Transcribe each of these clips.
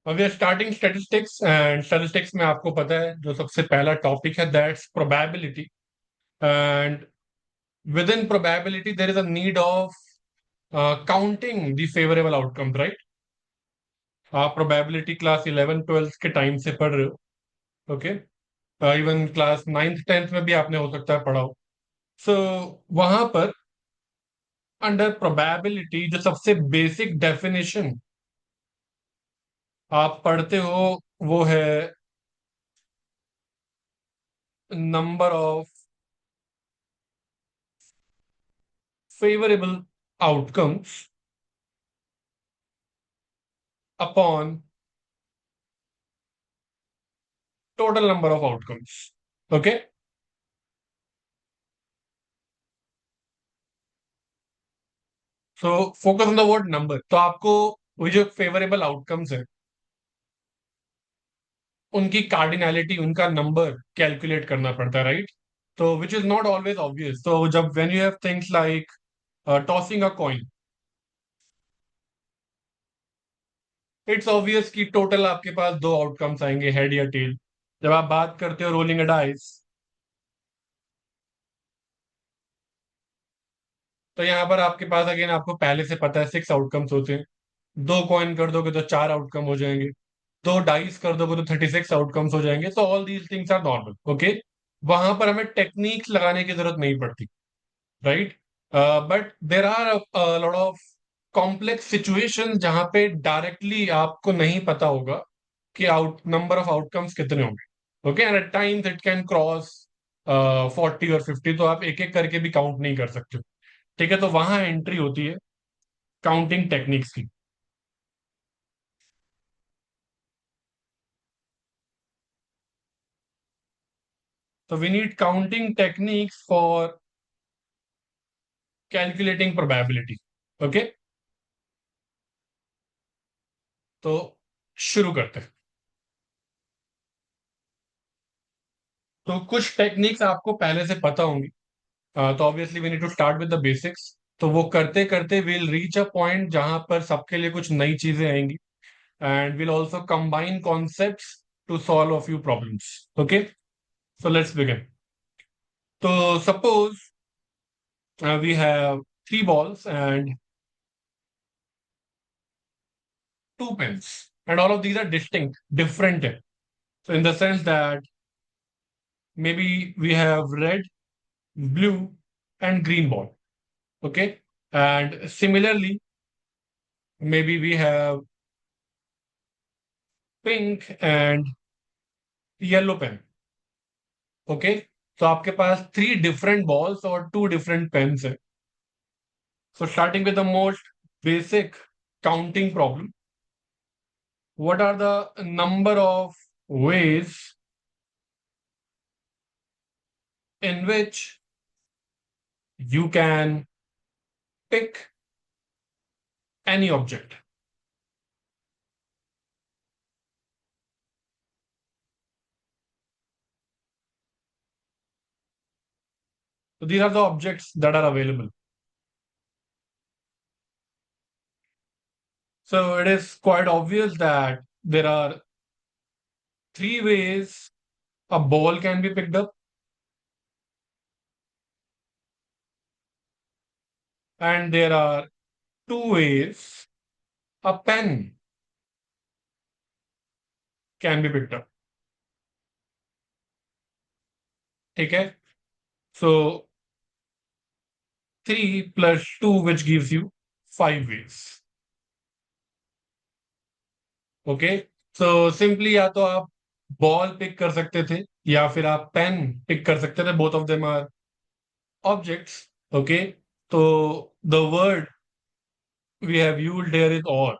We are starting statistics and statistics में आपको पता है जो सबसे पहला टॉपिक है that's probability and with in probability there is a need of counting the favourable outcomes, right? आप प्रोबेबिलिटी क्लास 11 ट्वेल्थ के टाइम से पढ़ रहे हो। Okay, even class 9th 10th में भी आपने हो सकता है पढ़ा हो। सो वहां पर अंडर प्रोबेबिलिटी जो सबसे बेसिक डेफिनेशन आप पढ़ते हो वो है number of favorable outcomes upon total number of outcomes. Okay, so focus on the word number. तो आपको वो जो फेवरेबल आउटकम्स है उनकी कार्डिनैलिटी, उनका नंबर कैलकुलेट करना पड़ता है, राइट? तो which is not always obvious. तो जब when you have things like tossing a coin, it's obvious कि टोटल आपके पास दो आउटकम्स आएंगे, हेड या टेल। जब आप बात करते हो रोलिंग अ डाइस, तो यहाँ पर आपके पास अगेन आपको पहले से पता है 6 आउटकम्स होते हैं। दो कॉइन कर दोगे तो 4 आउटकम हो जाएंगे, दो डाइस कर दोगे तो 36 आउटकम्स हो जाएंगे। तो all these things are normal. Okay, वहां पर हमें टेक्निक्स लगाने की जरूरत नहीं पड़ती, right? But there are lot of complex situation जहां पे डायरेक्टली आपको नहीं पता होगा कि आउट नंबर ऑफ आउटकम्स कितने होंगे। Okay, and at times it can cross 40 और 50, तो आप एक एक करके भी काउंट नहीं कर सकते। ठीक है, तो वहां एंट्री होती है काउंटिंग टेक्निक्स की। So we need counting techniques for calculating probability. Okay, तो शुरू करते हैं। तो कुछ टेक्निक्स आपको पहले से पता होंगी। तो obviously we need to start with the basics. तो वो करते करते विल रीच अ पॉइंट जहां पर सबके लिए कुछ नई चीजें आएंगी and will also combine concepts to solve a few problems. Okay, so let's begin. तो suppose we have 3 balls and 2 pens, and all of these are distinct, different. So in the sense that maybe we have red, blue, and green ball. Okay. And similarly, maybe we have pink and yellow pen. Okay. तो आपके पास 3 different balls और 2 different pens है। So starting with the most basic counting problem, what are the number of ways in which you can pick any object? So these are the objects that are available. So it is quite obvious that there are 3 ways a ball can be picked up, and there are 2 ways a pen can be picked up. ठीक है, so 3 + 2 which gives you 5 ways. Okay, so simply या तो आप ball pick कर सकते थे या फिर आप पेन पिक कर सकते थे। Both of them are objects. Okay, तो the word we have used here is or.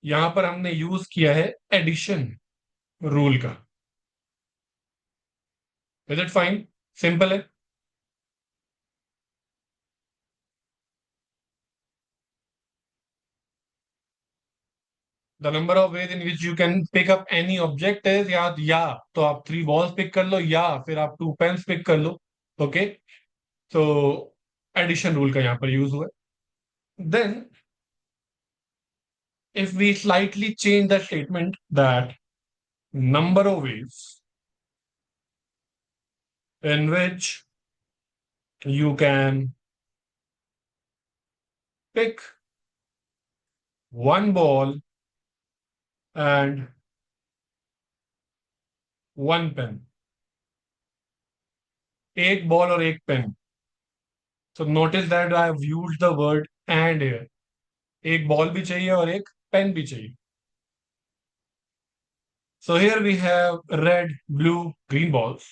यहां पर हमने यूज किया है एडिशन रूल का। Is it fine? सिंपल है। The number of ways in which you can pick up any object is, या तो आप 3 balls पिक कर लो या फिर आप 2 pens पिक कर लो। ओके, तो एडिशन रूल का यहां पर यूज हुआ है। Then if we slightly change the statement that number of ways in which you can pick one ball and one pen, एक बॉल और एक pen. So notice that I have used the word and here. एक ball भी चाहिए और एक pen भी चाहिए. So here we have red, blue, green balls,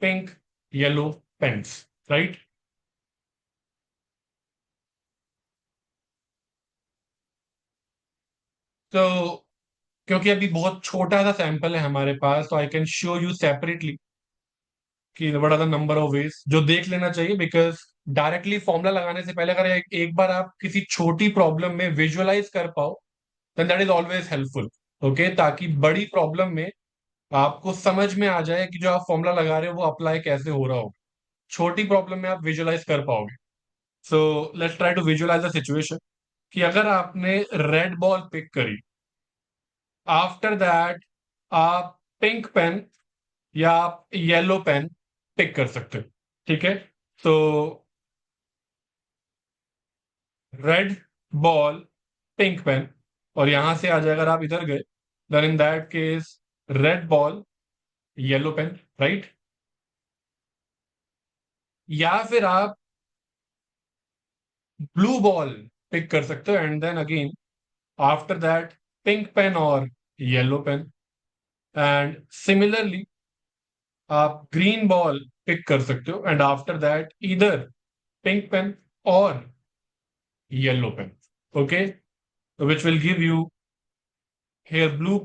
pink, yellow pens, right? तो क्योंकि अभी बहुत छोटा सा सैंपल है हमारे पास, तो I can show you separately कि what are the number of ways जो देख लेना चाहिए. बिकॉज डायरेक्टली फॉर्मूला लगाने से पहले अगर एक बार आप किसी छोटी प्रॉब्लम में विजुअलाइज कर पाओ, then that is always helpful. Okay, ताकि बड़ी प्रॉब्लम में आपको समझ में आ जाए कि जो आप फॉर्मूला लगा रहे हो वो अप्लाई कैसे हो रहा हो. छोटी प्रॉब्लम में आप विजुअलाइज कर पाओगे. So let's try to visualise the situation कि अगर आपने रेड बॉल पिक करी, आफ्टर दैट आप पिंक पेन या आप येलो पेन पिक कर सकते हो. ठीक है, तो रेड बॉल, पिंक पेन, और यहां से आज अगर आप इधर गए, then in that case red ball, yellow pen, right. या फिर आप ब्लू बॉल पिक कर सकते हो and then again after that pink pen और येलो पेन. एंड सिमिलरली आप ग्रीन बॉल पिक कर सकते हो एंड आफ्टर दैट इधर पिंक पेन और yellow pen. Okay, which will give you here blue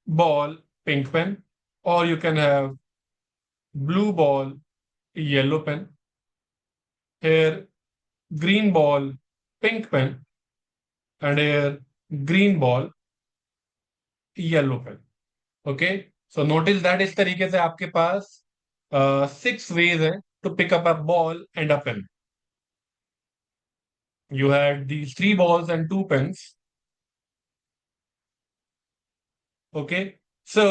ball, pink pen, or you can have blue ball, yellow pen, here green ball, pink pen, and here green ball, yellow pen. Okay, so notice that इस तरीके से आपके पास 6 ways है to pick up a ball and a pen. You had these 3 balls and 2 pens. Okay, so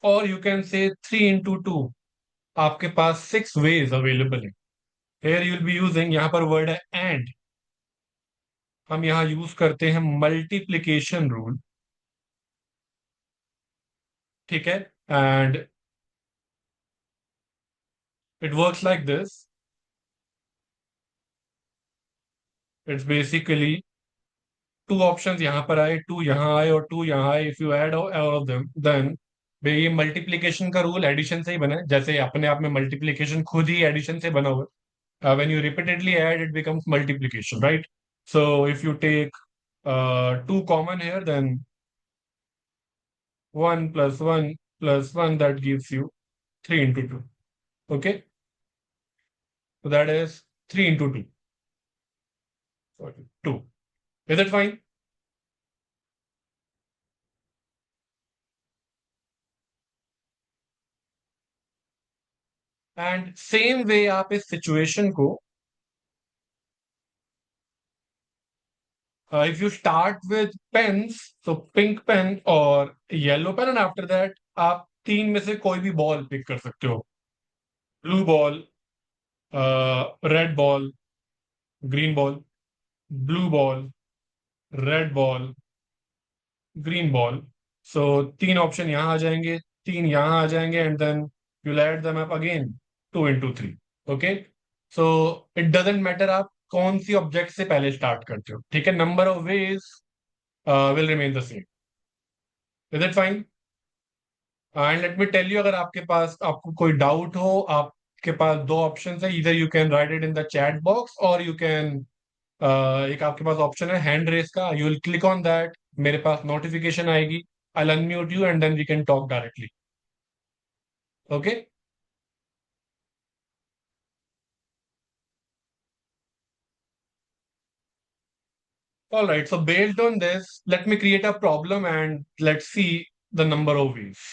or you can say 3 into 2. आपके पास 6 ways available है. Here you will be using, यहां पर वर्ड है एंड, हम यहां use करते हैं मल्टीप्लीकेशन रूल. ठीक है, and it works like this. It's basically two options यहां पर आए, टू यहां आए और टू यहां आए. If you add all of them then ये मल्टीप्लीकेशन का रूल एडिशन से ही बना है. जैसे अपने आप में मल्टीप्लीकेशन खुद ही एडिशन से बना हुआ है. When you repeatedly add it becomes multiplication, right. So if you take two common here, then 1 + 1 + 1, that gives you 3 into 2. Okay, so that is 3 into 2. Sorry, 2. Is it fine? And same way आप इस situation को, if you start with pens, तो pink pen और yellow pen, and after that आप तीन में से कोई भी बॉल पिक कर सकते हो. Blue ball, red ball, green ball, blue ball, red ball, green ball. So तीन ऑप्शन यहां आ जाएंगे, तीन यहां आ जाएंगे, and then you add them up again 2 into 3. Okay, so it doesn't matter आप कौन सी ऑब्जेक्ट से पहले स्टार्ट करते हो. ठीक है, number of ways will remain the same. Is it fine? And let me tell you, अगर आपके पास आपको कोई डाउट हो, आपके पास दो ऑप्शन है. इधर you can write it in the chat box और यू कैन, एक आपके पास ऑप्शन है हैंड रेस का. You will click on that, मेरे पास नोटिफिकेशन आएगी, I will unmute you and then we can talk directly. Okay, all right. So based on this, let me create a problem and let's see the number of ways.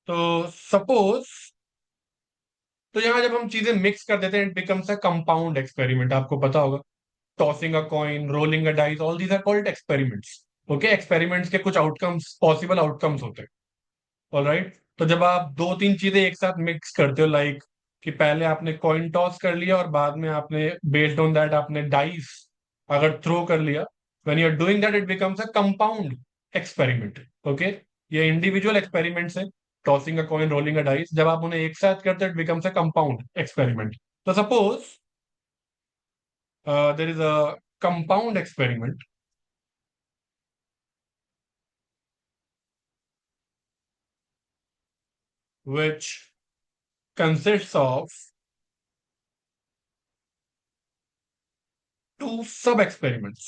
तो suppose, तो यहाँ जब हम चीजें mix कर देते हैं it becomes a compound experiment, आपको पता होगा। Tossing a coin, rolling a dice, all these are called experiments. Okay, experiments के कुछ आउटकम्स, पॉसिबल आउटकम्स होते हैं। ऑलराइट, तो जब आप दो तीन चीजें एक साथ मिक्स करते हो, लाइक कि पहले आपने कॉइन टॉस कर लिया और बाद में आपने बेस्ड ऑन दैट आपने डाइस अगर थ्रो कर लिया, when you are doing that it becomes a compound experiment. Okay, ये इंडिविजुअल एक्सपेरिमेंट्स है, tossing a coin, rolling a dice, जब आप उन्हें एक साथ करते हो it becomes a compound experiment. तो suppose there is a compound experiment which consists of two sub experiments.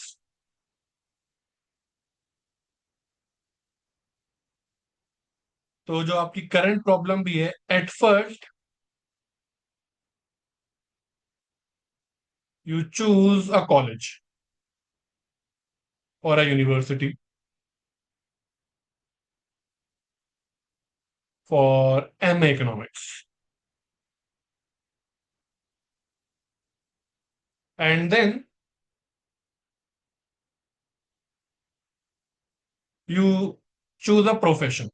तो जो आपकी करंट प्रॉब्लम भी है, at first you choose a college or a university for M economics, and then you choose a profession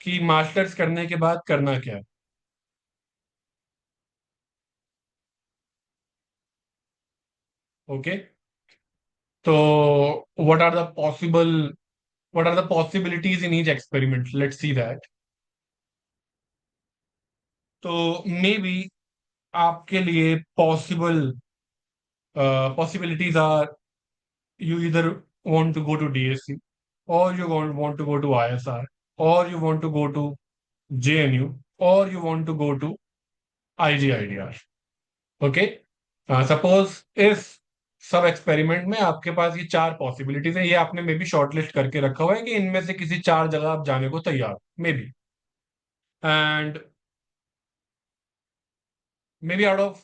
कि masters करने के बाद करना क्या है। ओके, तो what are the possible, what are the possibilities in each experiment, let's see that. तो maybe आपके लिए possible possibilities are, you either want to go to DSC, or you want to go to ISR, or you want to go to JNU, or you want to go to IGIDR. Okay, suppose इस सब experiment में आपके पास ये चार possibilities है, ये आपने may be shortlist करके रखा हुआ है कि इनमें से किसी चार जगह आप जाने को तैयार, may be, and maybe out of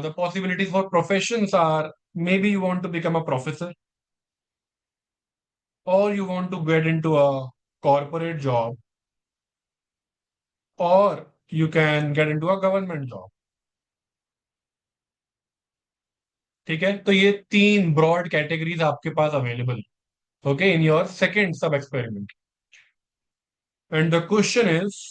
the possibilities for professions are, maybe you want to become a professor, or you want to get into a corporate job, or you can get into a government job. ठीक है, तो ये तीन broad categories आपके पास available, okay, in your second sub experiment, and the question is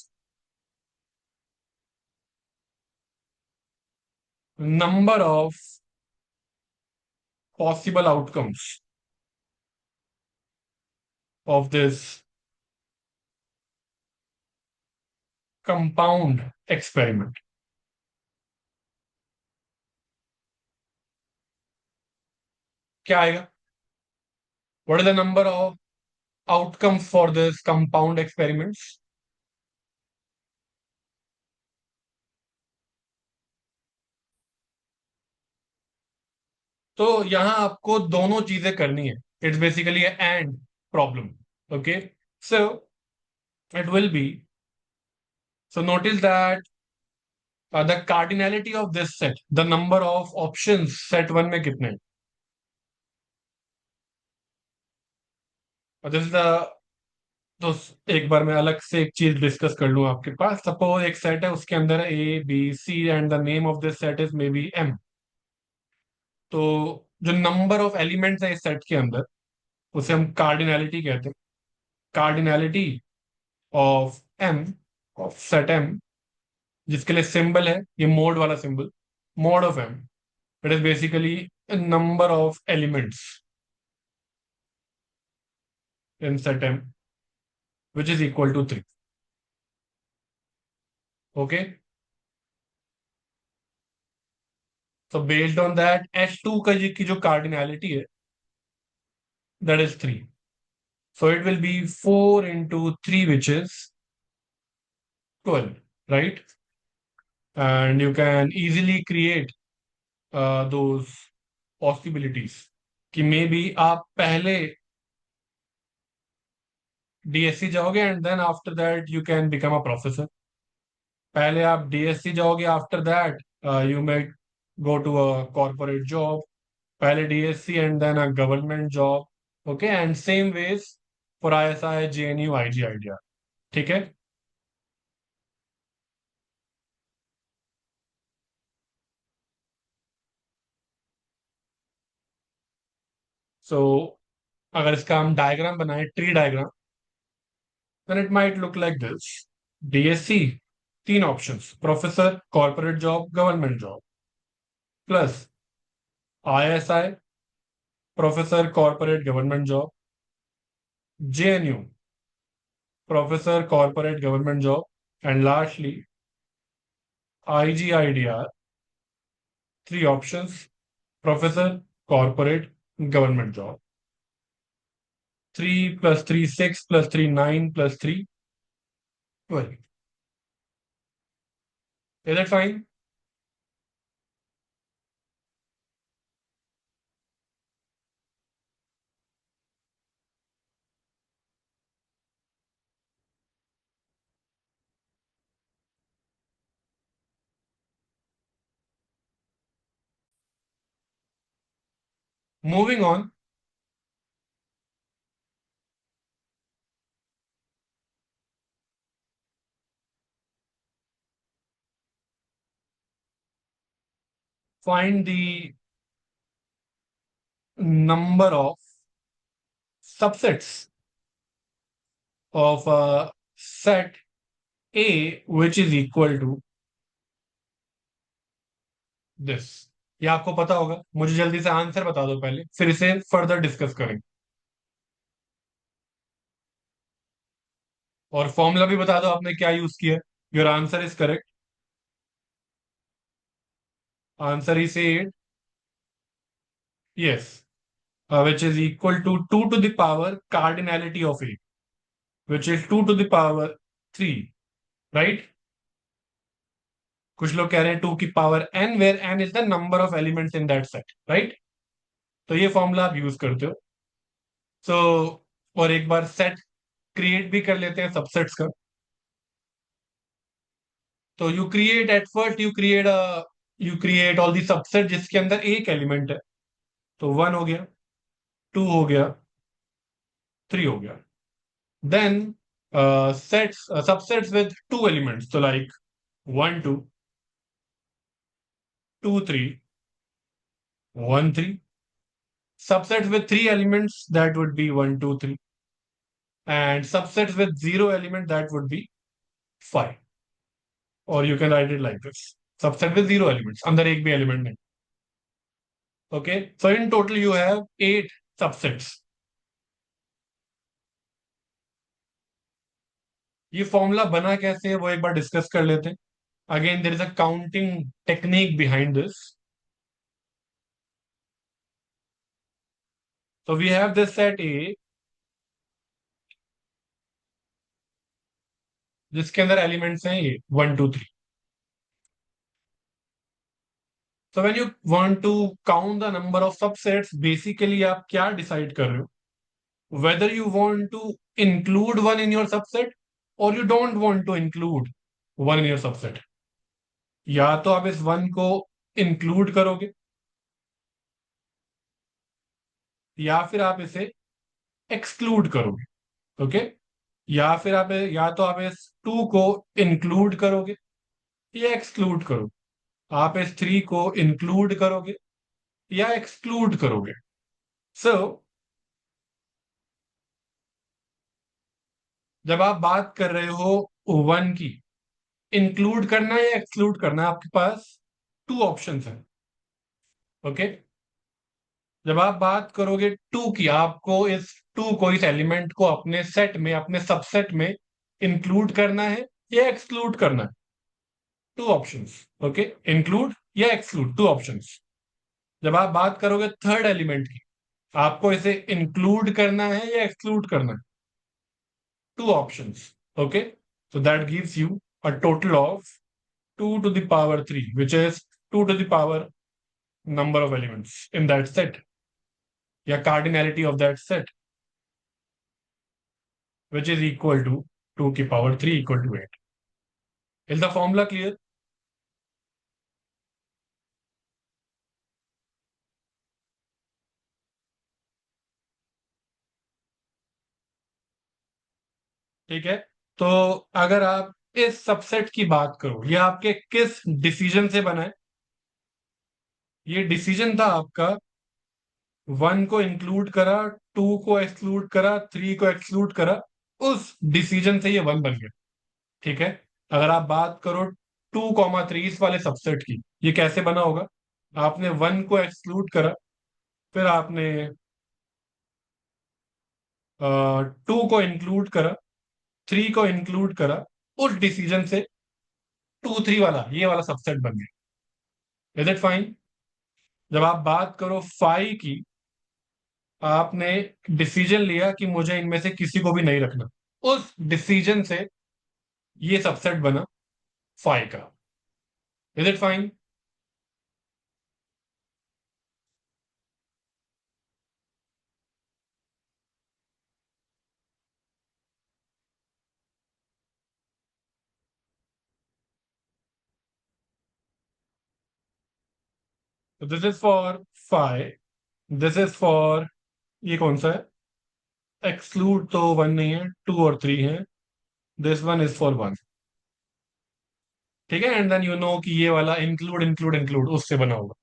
number of possible outcomes of this compound experiment. क्या आएगा? What is the number of outcomes for this compound experiments? तो यहां आपको दोनों चीजें करनी है, it's basically and problem. Okay, so it will be, so notice that the cardinality of this set, the number of options set one में कितने हैं? दिस इज द, तो एक बार मैं अलग से एक चीज डिस्कस कर लूं आपके पास। सपोज एक सेट है, उसके अंदर A B C and the name of this set is may be M। तो जो नंबर ऑफ एलिमेंट्स है इस सेट के अंदर, उसे हम कार्डिनैलिटी कहते हैं। Cardinality of M, of set M, जिसके लिए सिंबल है ये मोड वाला symbol, mod of M, it is basically number of elements in set M which is equal to 3। Okay, तो बेस्ड ऑन दैट H2 का की जो कार्डिनैलिटी है that is 3, so it will be 4 into 3 which is 12, right? And you can easily create those possibilities कि may be आप पहले DSC जाओगे and then after that you can become a professor. पहले आप DSC जाओगे, after that you may go to a corporate job. पहले DSC and then a government job. Okay, and same ways for ISI, JNU, IGIDR। ठीक है, सो अगर इसका हम diagram बनाए, tree diagram, then it might look like this. DSC, तीन options, professor, corporate job, government job, plus ISI, professor, corporate, government job, JNU, professor, corporate, government job, and lastly IGIDR, three options, professor, corporate, government job. 3 + 3 6 + 3 9 + 3 12. Is that fine? Moving on. Find the number of subsets of a set A which is equal to this. ये आपको पता होगा, मुझे जल्दी से answer बता दो पहले, फिर इसे फर्दर डिस्कस करेंगे. और फॉर्मूला भी बता दो आपने क्या यूज किया. Your answer is correct. Answer is 8. Yes, which is equal to 2 to the power cardinality of A, which is 2 to the power 3, right? कुछ लोग कह रहे हैं 2 की power n, where n is the number of elements in that set, right? तो ये formula आप use करते हो. सो और एक बार सेट क्रिएट भी कर लेते हैं सबसेट्स का. तो you create all the subset जिसके अंदर एक एलिमेंट है. तो 1 हो गया, 2 हो गया, 3 हो गया. Then sets subsets with two elements, तो like 1 2, 2 3, 1 3. Subsets with three elements, that would be 1 2 3, and subsets with zero element, that would be 5. Or you can write it like this: subset with zero elements, अंदर एक भी element नहीं. Okay, so in total you have 8 subsets. ये formula बना कैसे है वो एक बार डिस्कस कर लेते हैं. Again there is a counting technique behind this. So we have this set A जिसके अंदर एलिमेंट्स हैं ये 1 2 3. So when you want to count the number of subsets, basically आप क्या डिसाइड कर रहे हो? Whether you want to include one in your subset or you don't want to include one in your subset. या तो आप इस one को इंक्लूड करोगे, या फिर आप इसे एक्सक्लूड करोगे. ओके, या तो आप इस टू को इंक्लूड करोगे या एक्सक्लूड करोगे. आप इस थ्री को इंक्लूड करोगे या एक्सक्लूड करोगे. सो जब आप बात कर रहे हो वन की, इंक्लूड करना है या एक्सक्लूड करना है, आपके पास टू ऑप्शंस हैं. ओके, जब आप बात करोगे टू की, आपको इस टू को, इस एलिमेंट को अपने सेट में, अपने सबसेट में इंक्लूड करना है या एक्सक्लूड करना है. Two options. ओके, इंक्लूड या एक्सक्लूड, टू ऑप्शंस. जब आप बात करोगे थर्ड एलिमेंट की, आपको इसे इंक्लूड करना है या एक्सक्लूड करना है. Two options. Okay, so that gives you a total of 2 to the power 3, which is 2 to the power number of elements in that set, या cardinality of that set, which is equal to 2 की power 3 equal to 8. Is the formula clear? ठीक है. तो अगर आप इस subset की बात करो, ये आपके किस डिसीजन से बना है? ये डिसीजन था आपका वन को इंक्लूड करा, टू को एक्सक्लूड करा, थ्री को एक्सक्लूड करा, उस डिसीजन से ये वन बन गया। ठीक है। अगर आप बात करो 2, 3 इस वाले सबसेट की, ये कैसे बना होगा? आपने वन को एक्सक्लूड करा, फिर आपने टू को इंक्लूड करा, थ्री को इंक्लूड करा, उस डिसीजन से 2, 3 वाला ये वाला सबसेट बन गया। Is it fine? जब आप बात करो फाइव की, आपने डिसीजन लिया कि मुझे इनमें से किसी को भी नहीं रखना, उस डिसीजन से ये सबसेट बना फाइव का। Is it fine? तो this is for five, this is for, ये कौन सा है? एक्सक्लूड तो वन नहीं है, टू और थ्री है। This one is for one. ठीक है। एंड देन यू नो कि ये वाला इंक्लूड इंक्लूड इंक्लूड उससे बना होगा।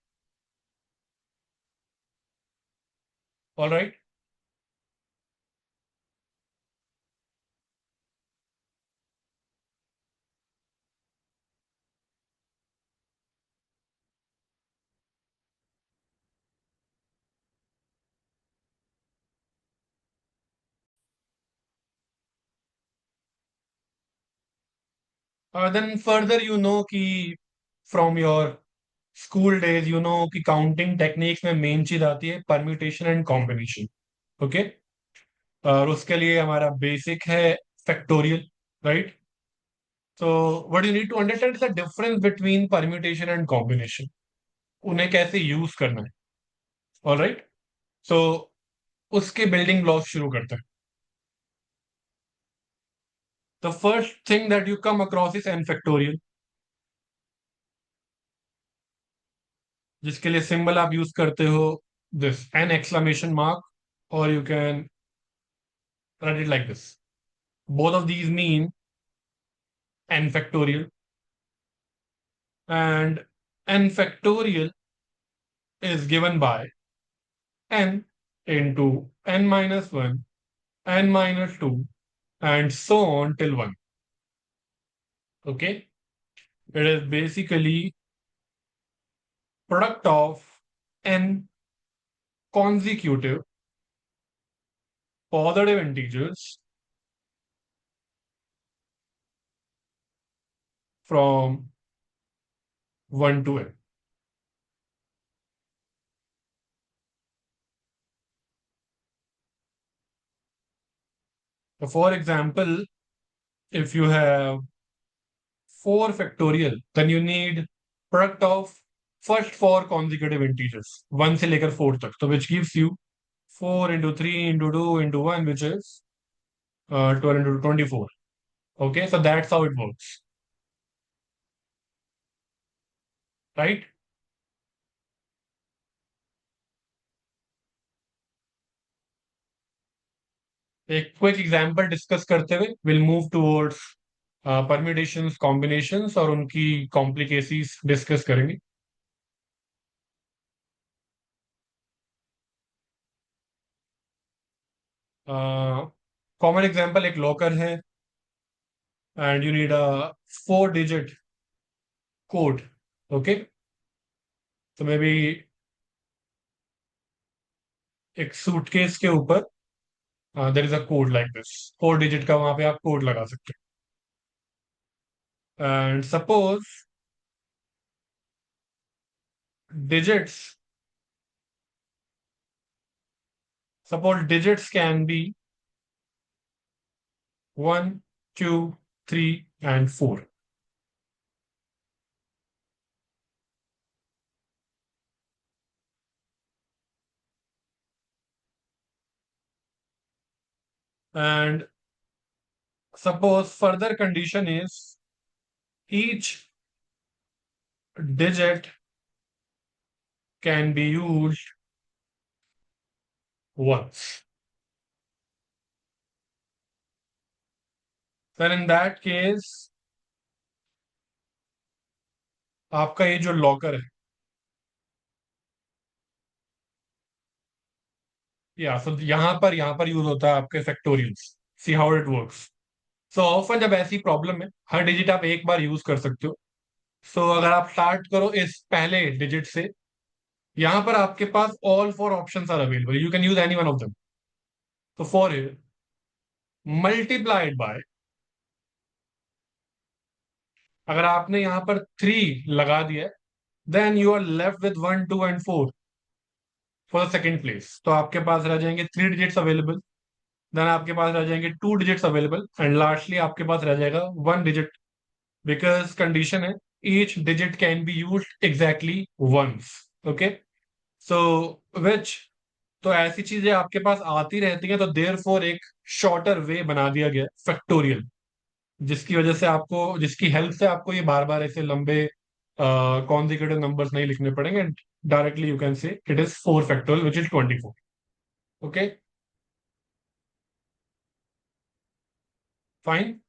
All right. Then further you know कि from your school days, you know कि काउंटिंग टेक्निक्स में मेन चीज आती है परम्यूटेशन एंड कॉम्बिनेशन। ओके। और उसके लिए हमारा बेसिक है फैक्टोरियल, राइट? तो what you need to understand is the difference between permutation and combination, उन्हें कैसे यूज करना है। All right. सो उसके बिल्डिंग ब्लॉक्स शुरू करते हैं। The first thing that you come across is an factorial, जिसके लिए सिंबल आप यूज करते हो दिस एन एक्सक्लेमेशन मार्क, और you can write it like this. Both of these mean n factorial, and n factorial is given by n into n minus 1, n minus 2, and so on till 1. Okay? It is basically product of n consecutive positive integers from 1 to n. So for example, if you have 4 factorial, then you need product of first 4 consecutive integers, 1 से लेकर 4 तक, so which gives you 4 into 3 into 2 into 1, which is 12 into 24. Okay, so that's how it works, right? एक quick example discuss करते हुए will move towards permutations, combinations और उनकी कॉम्प्लिकेसीज discuss करेंगे। Common example एक लॉकर है, and you need a 4 digit code. Okay. तो may be एक सूटकेस के ऊपर देर is a code like this, 4 digit का वहां पे आप कोड लगा सकते हैं। And suppose digits digits can be 1, 2, 3 and 4, and suppose further condition is each digit can be used once. Then in that case आपका ये जो लॉकर है, या सो यहाँ पर यूज होता है आपके factorials. See how it works. So often जब ऐसी प्रॉब्लम है, हर डिजिट आप एक बार यूज कर सकते हो। सो अगर आप स्टार्ट करो इस पहले डिजिट से, यहाँ पर आपके पास all four options are available, you can use any one of them. तो फोर मल्टीप्लाइड बाय, अगर आपने यहाँ पर थ्री लगा दिया, then you are left with one two and four for the second place. तो आपके पास रह जाएंगे थ्री डिजिट्स अवेलेबल, देन आपके पास रह जाएंगे two digits available, and lastly आपके पास रह जाएगा वन डिजिट, बिकॉज कंडीशन है each digit can be use exactly once. Okay. So which, तो ऐसी चीजें आपके पास आती रहती हैं, तो देयर फोर एक शॉर्टर वे बना दिया गया फैक्टोरियल, जिसकी वजह से आपको, जिसकी हेल्प से आपको ये बार बार ऐसे लंबे कॉन्जिक्यूटिव नंबर्स नहीं लिखने पड़ेंगे। Directly you can say it is four factorial which is 24। Okay, fine.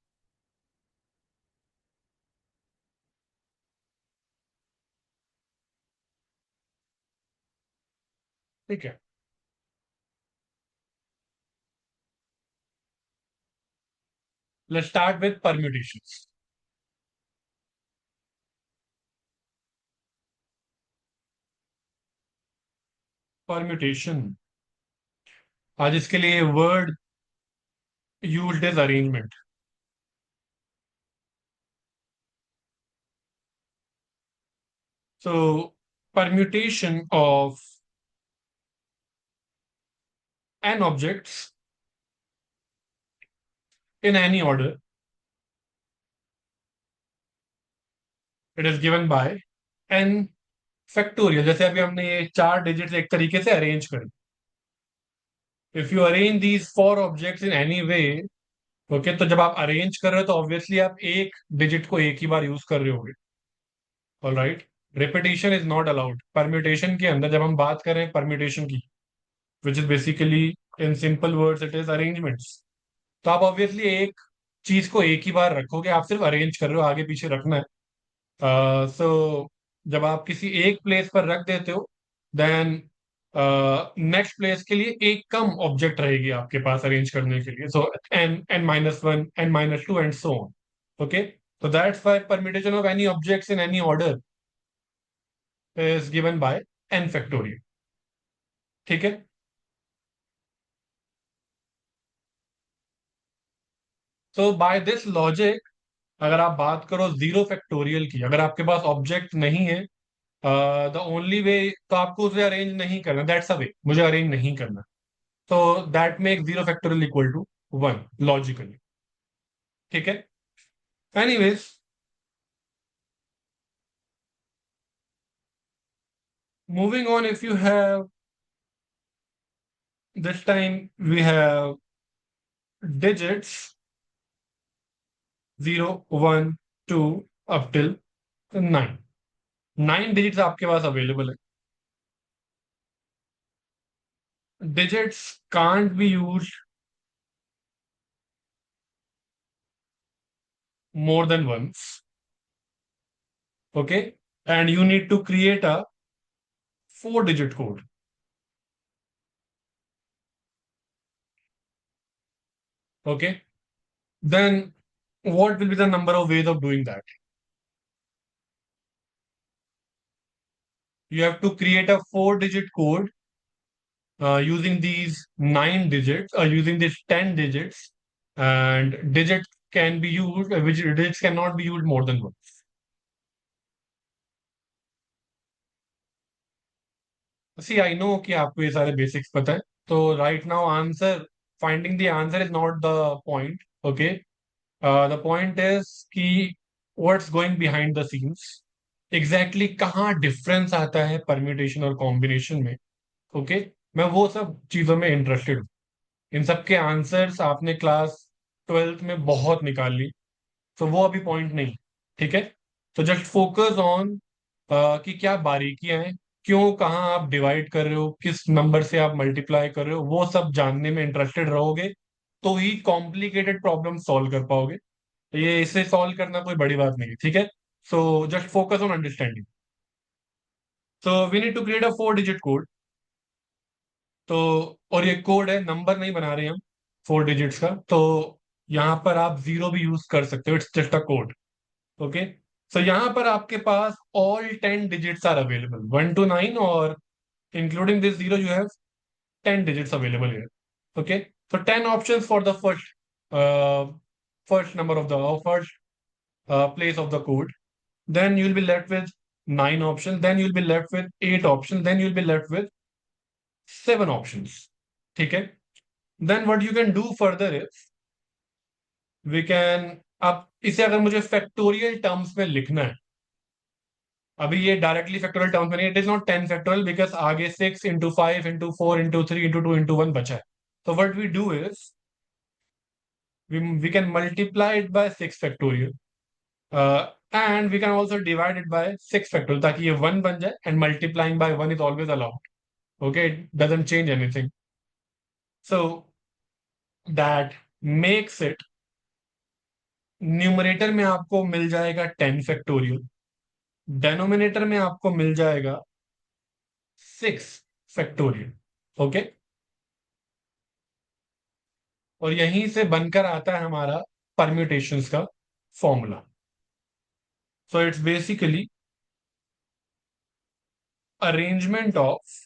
ठीक है, let's start with permutations. Permutation, आज इसके लिए word used is arrangement. So permutation of n objects in any order, it is given by n factorial। जैसे अभी हमने ये चार डिजिट्स एक तरीके से अरेंज करी, if you arrange these four objects in any way, okay, तो जब आप अरेंज कर रहे हो तो ऑब्वियसली आप एक डिजिट को एक ही बार यूज कर रहे होगे। Alright, repetition is not allowed permutation के अंदर। जब हम बात कर रहे हैं परम्यूटेशन की, विच is basically, in simple words it is arrangements, तो आप ऑब्वियसली एक चीज को एक ही बार रखोगे, आप सिर्फ अरेंज कर रहे हो, आगे पीछे रखना है। सो जब आप किसी एक प्लेस पर रख देते हो, देन नेक्स्ट प्लेस के लिए एक कम ऑब्जेक्ट रहेगी आपके पास अरेंज करने के लिए। So n, n minus one, n minus two, and so on. Okay, तो that's why permutation of any objects in any order is given by n factorial. ठीक है। सो बाय दिस लॉजिक, अगर आप बात करो जीरो फैक्टोरियल की, अगर आपके पास ऑब्जेक्ट नहीं है, द ओनली वे, तो आपको उसे अरेंज नहीं करना, दैट्स अ वे, मुझे अरेंज नहीं करना। तो that make zero factorial equal to one logically. ठीक है। Anyways, moving on, if you have, this time we have digits zero, one, two, up till nine. Nine digits आपके पास अवेलेबल है। Digits can't be use more than once. Okay, and you need to create a four-digit code. Okay, then what will be the number of ways of doing that? You have to create a four-digit code using these nine digits, or using these 10 digits, and digits can be used, which digits cannot be used more than once. See, I know कि आपको ये सारे basics पता है, तो right now answer, finding the answer is not the point. Okay, the point is कि what's going behind the scenes, exactly कहाँ difference आता है परम्यूटेशन और कॉम्बिनेशन में। ओके, मैं वो सब चीजों में इंटरेस्टेड हूँ। इन सब के आंसर्स आपने क्लास ट्वेल्थ में बहुत निकाल ली, तो वो अभी पॉइंट नहीं। ठीक है, तो जस्ट फोकस ऑन कि क्या बारीकियां हैं, क्यों, कहाँ आप डिवाइड कर रहे हो, किस नंबर से आप मल्टीप्लाई कर रहे हो, वो सब जानने में इंटरेस्टेड रहोगे, तो ही कॉम्प्लिकेटेड प्रॉब्लम सॉल्व कर पाओगे। ये इसे सॉल्व करना कोई बड़ी बात नहीं है। ठीक है, so just focus on understanding. So we need to create a four digit code. तो और ये कोड है, नंबर नहीं बना रहे हम 4 डिजिट्स का, तो यहाँ पर आप जीरो भी यूज कर सकते हो, it's just a code. Okay, so यहाँ पर आपके पास all 10 digits are available, 1 to 9, और including this zero you have 10 digits available here. Okay, so 10 options for the first number of the first place of the code. Then you'll be left with 9 options. Then you'll be left with 8 options. Then you'll be left with 7 options. ठीक है? Then what you can do further is we can, अब इसे अगर मुझे factorial terms में लिखना है, अभी ये डायरेक्टली फैक्टोरियल टर्म्स में नहीं, it is not 10 factorial because आगे 6 into 5 into 4 into 3 into 2 into 1 बचा है। तो what we do is we can multiply it by 6 factorial, and we can also divide it by 6 factorial ताकि ये 1 बन जाए, and multiplying by 1 is always allowed. Okay, it doesn't change anything. So that makes it, numerator में आपको मिल जाएगा 10 factorial, denominator में आपको मिल जाएगा 6 फैक्टोरियल। ओके, और यहीं से बनकर आता है हमारा परम्यूटेशंस का formula. So it's basically arrangement of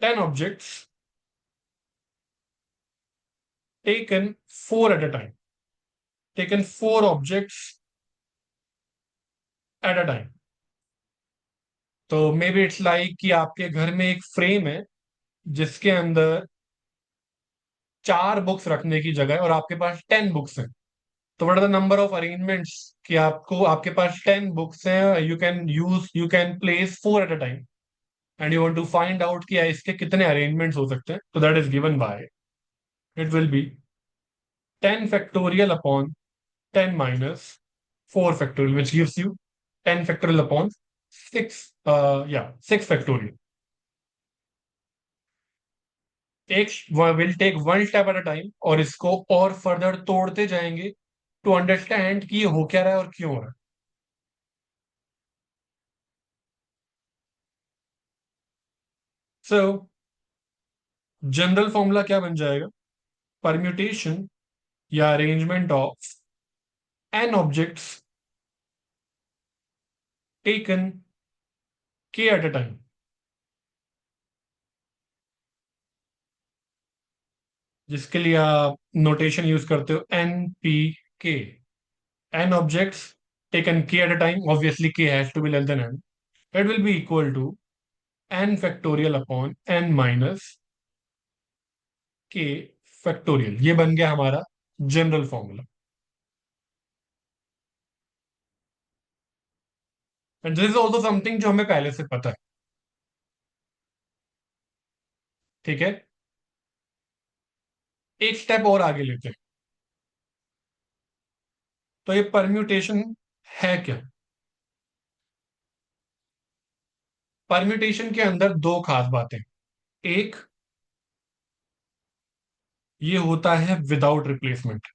10 objects taken 4 at a time, taken 4 objects at a time। तो मे बी इट्स लाइक कि आपके घर में एक फ्रेम है जिसके अंदर 4 बुक्स रखने की जगह है और आपके पास 10 बुक्स हैं। तो what are the number of arrangements कि आपको, आपके पास 10 बुक्स हैं, you can place 4 at a time, and you want to find out कि इसके कितने अरेंजमेंट्स हो सकते हैं। तो that is given by, it will be 10 factorial upon 10 - 4 फैक्टोरियल, which gives you 10 factorial upon 6, 6 factorial. एक will take 1 step at a time, और इसको और फर्दर तोड़ते जाएंगे टू अंडरस्टैंड कि ये हो क्या रहा है और क्यों हो रहा है। सो जनरल फॉर्मूला क्या बन जाएगा? परम्यूटेशन या arrangement of n objects taken k at a time, जिसके लिए आप नोटेशन यूज करते हो NPK, n objects taken k at a time, obviously k has to be less than n, it will be equal to n factorial upon n minus k factorial। ये बन गया हमारा general formula, and this is also something जो हमें पहले से पता है। ठीक है, एक स्टेप और आगे लेते हैं। तो ये परम्यूटेशन है क्या? परम्यूटेशन के अंदर दो खास बातें। एक, ये होता है विदाउट रिप्लेसमेंट,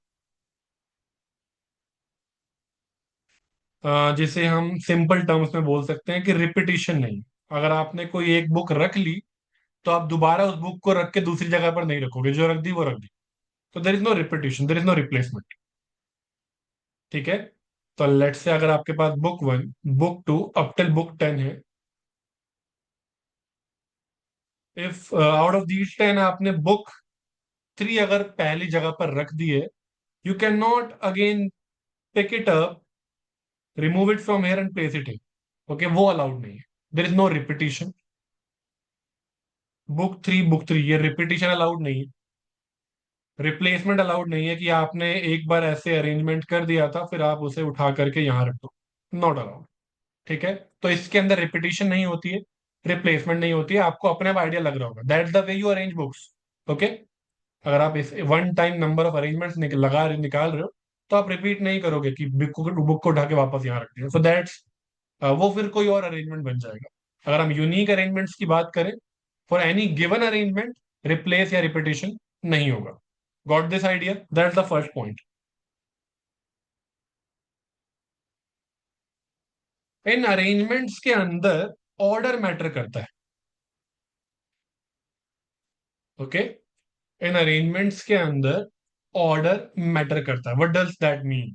जिसे हम सिंपल टर्म्स में बोल सकते हैं कि रिपीटिशन नहीं। अगर आपने कोई एक बुक रख ली तो आप दोबारा उस बुक को रख के दूसरी जगह पर नहीं रखोगे, जो रख दी वो रख दी। तो there is no repetition, there is no replacement. ठीक है, तो लेट से अगर आपके पास book 1, book 2 up till book 10 है, इफ आउट ऑफ दीज 10 आपने बुक 3 अगर पहली जगह पर रख दी है, you can not again pick it up, remove it from here and place it in. Okay, वो अलाउड नहीं है, there is no repetition. Book 3 ये रिपीटिशन अलाउड नहीं है, रिप्लेसमेंट अलाउड नहीं है कि आपने एक बार ऐसे अरेंजमेंट कर दिया था फिर आप उसे उठा करके यहां रख दो, नॉट अलाउड। ठीक है, तो इसके अंदर रिपीटिशन नहीं होती है, रिप्लेसमेंट नहीं होती है, आपको अपने आप आइडिया लग रहा होगा, that's the way you arrange books. Okay, अगर आप इस one time number of arrangements निकाल रहे हो, तो आप रिपीट नहीं करोगे कि बुक को उठा के वापस यहाँ रख दिया, सो दैट्स, वो फिर कोई और अरेंजमेंट बन जाएगा। अगर हम यूनिक अरेंजमेंट्स की बात करें, for any given arrangement replace या रिपीटिशन नहीं होगा। Got this idea? That's the first point. In arrangements के अंदर ऑर्डर मैटर करता है। ओके, इन अरेंजमेंट्स के अंदर ऑर्डर मैटर करता है। What does that mean?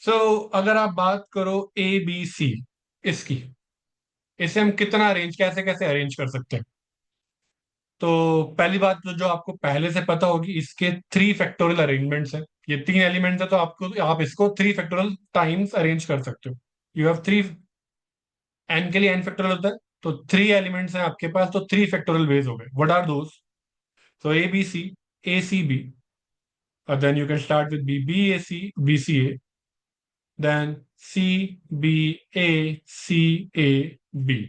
So अगर आप बात करो ए बी सी, इसकी, इसे हम कितना अरेंज, कैसे कैसे अरेंज कर सकते हैं? तो पहली बात तो जो आपको पहले से पता होगी, इसके थ्री फैक्टोरियल अरेंजमेंट्स हैं। ये तीन एलिमेंट्स है, तो आपको, आप इसको थ्री फैक्टोरियल टाइम्स अरेंज कर सकते हो। यू हैव थ्री, एन के लिए एन फैक्टोरियल होता है, तो थ्री एलिमेंट्स हैं आपके पास, तो थ्री फैक्टोरियल वेज हो गए। What are those? So A B C, A C B, then you can start with B, B A C, B C A, then C B A, C A B.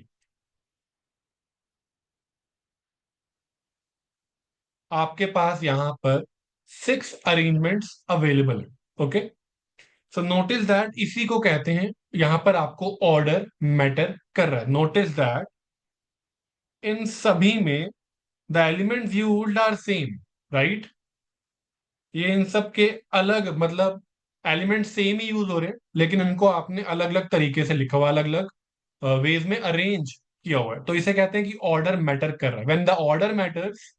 आपके पास यहां पर six arrangements available है। Okay, so notice that, इसी को कहते हैं, यहां पर आपको ऑर्डर मैटर कर रहा है। नोटिस दैट इन सभी में the elements used are same, right? ये इन सब के अलग, मतलब एलिमेंट सेम ही यूज हो रहे हैं, लेकिन इनको आपने अलग अलग तरीके से लिखा हुआ, अलग अलग वेज में अरेंज किया हुआ है, तो इसे कहते हैं कि ऑर्डर मैटर कर रहा है। When the order matters,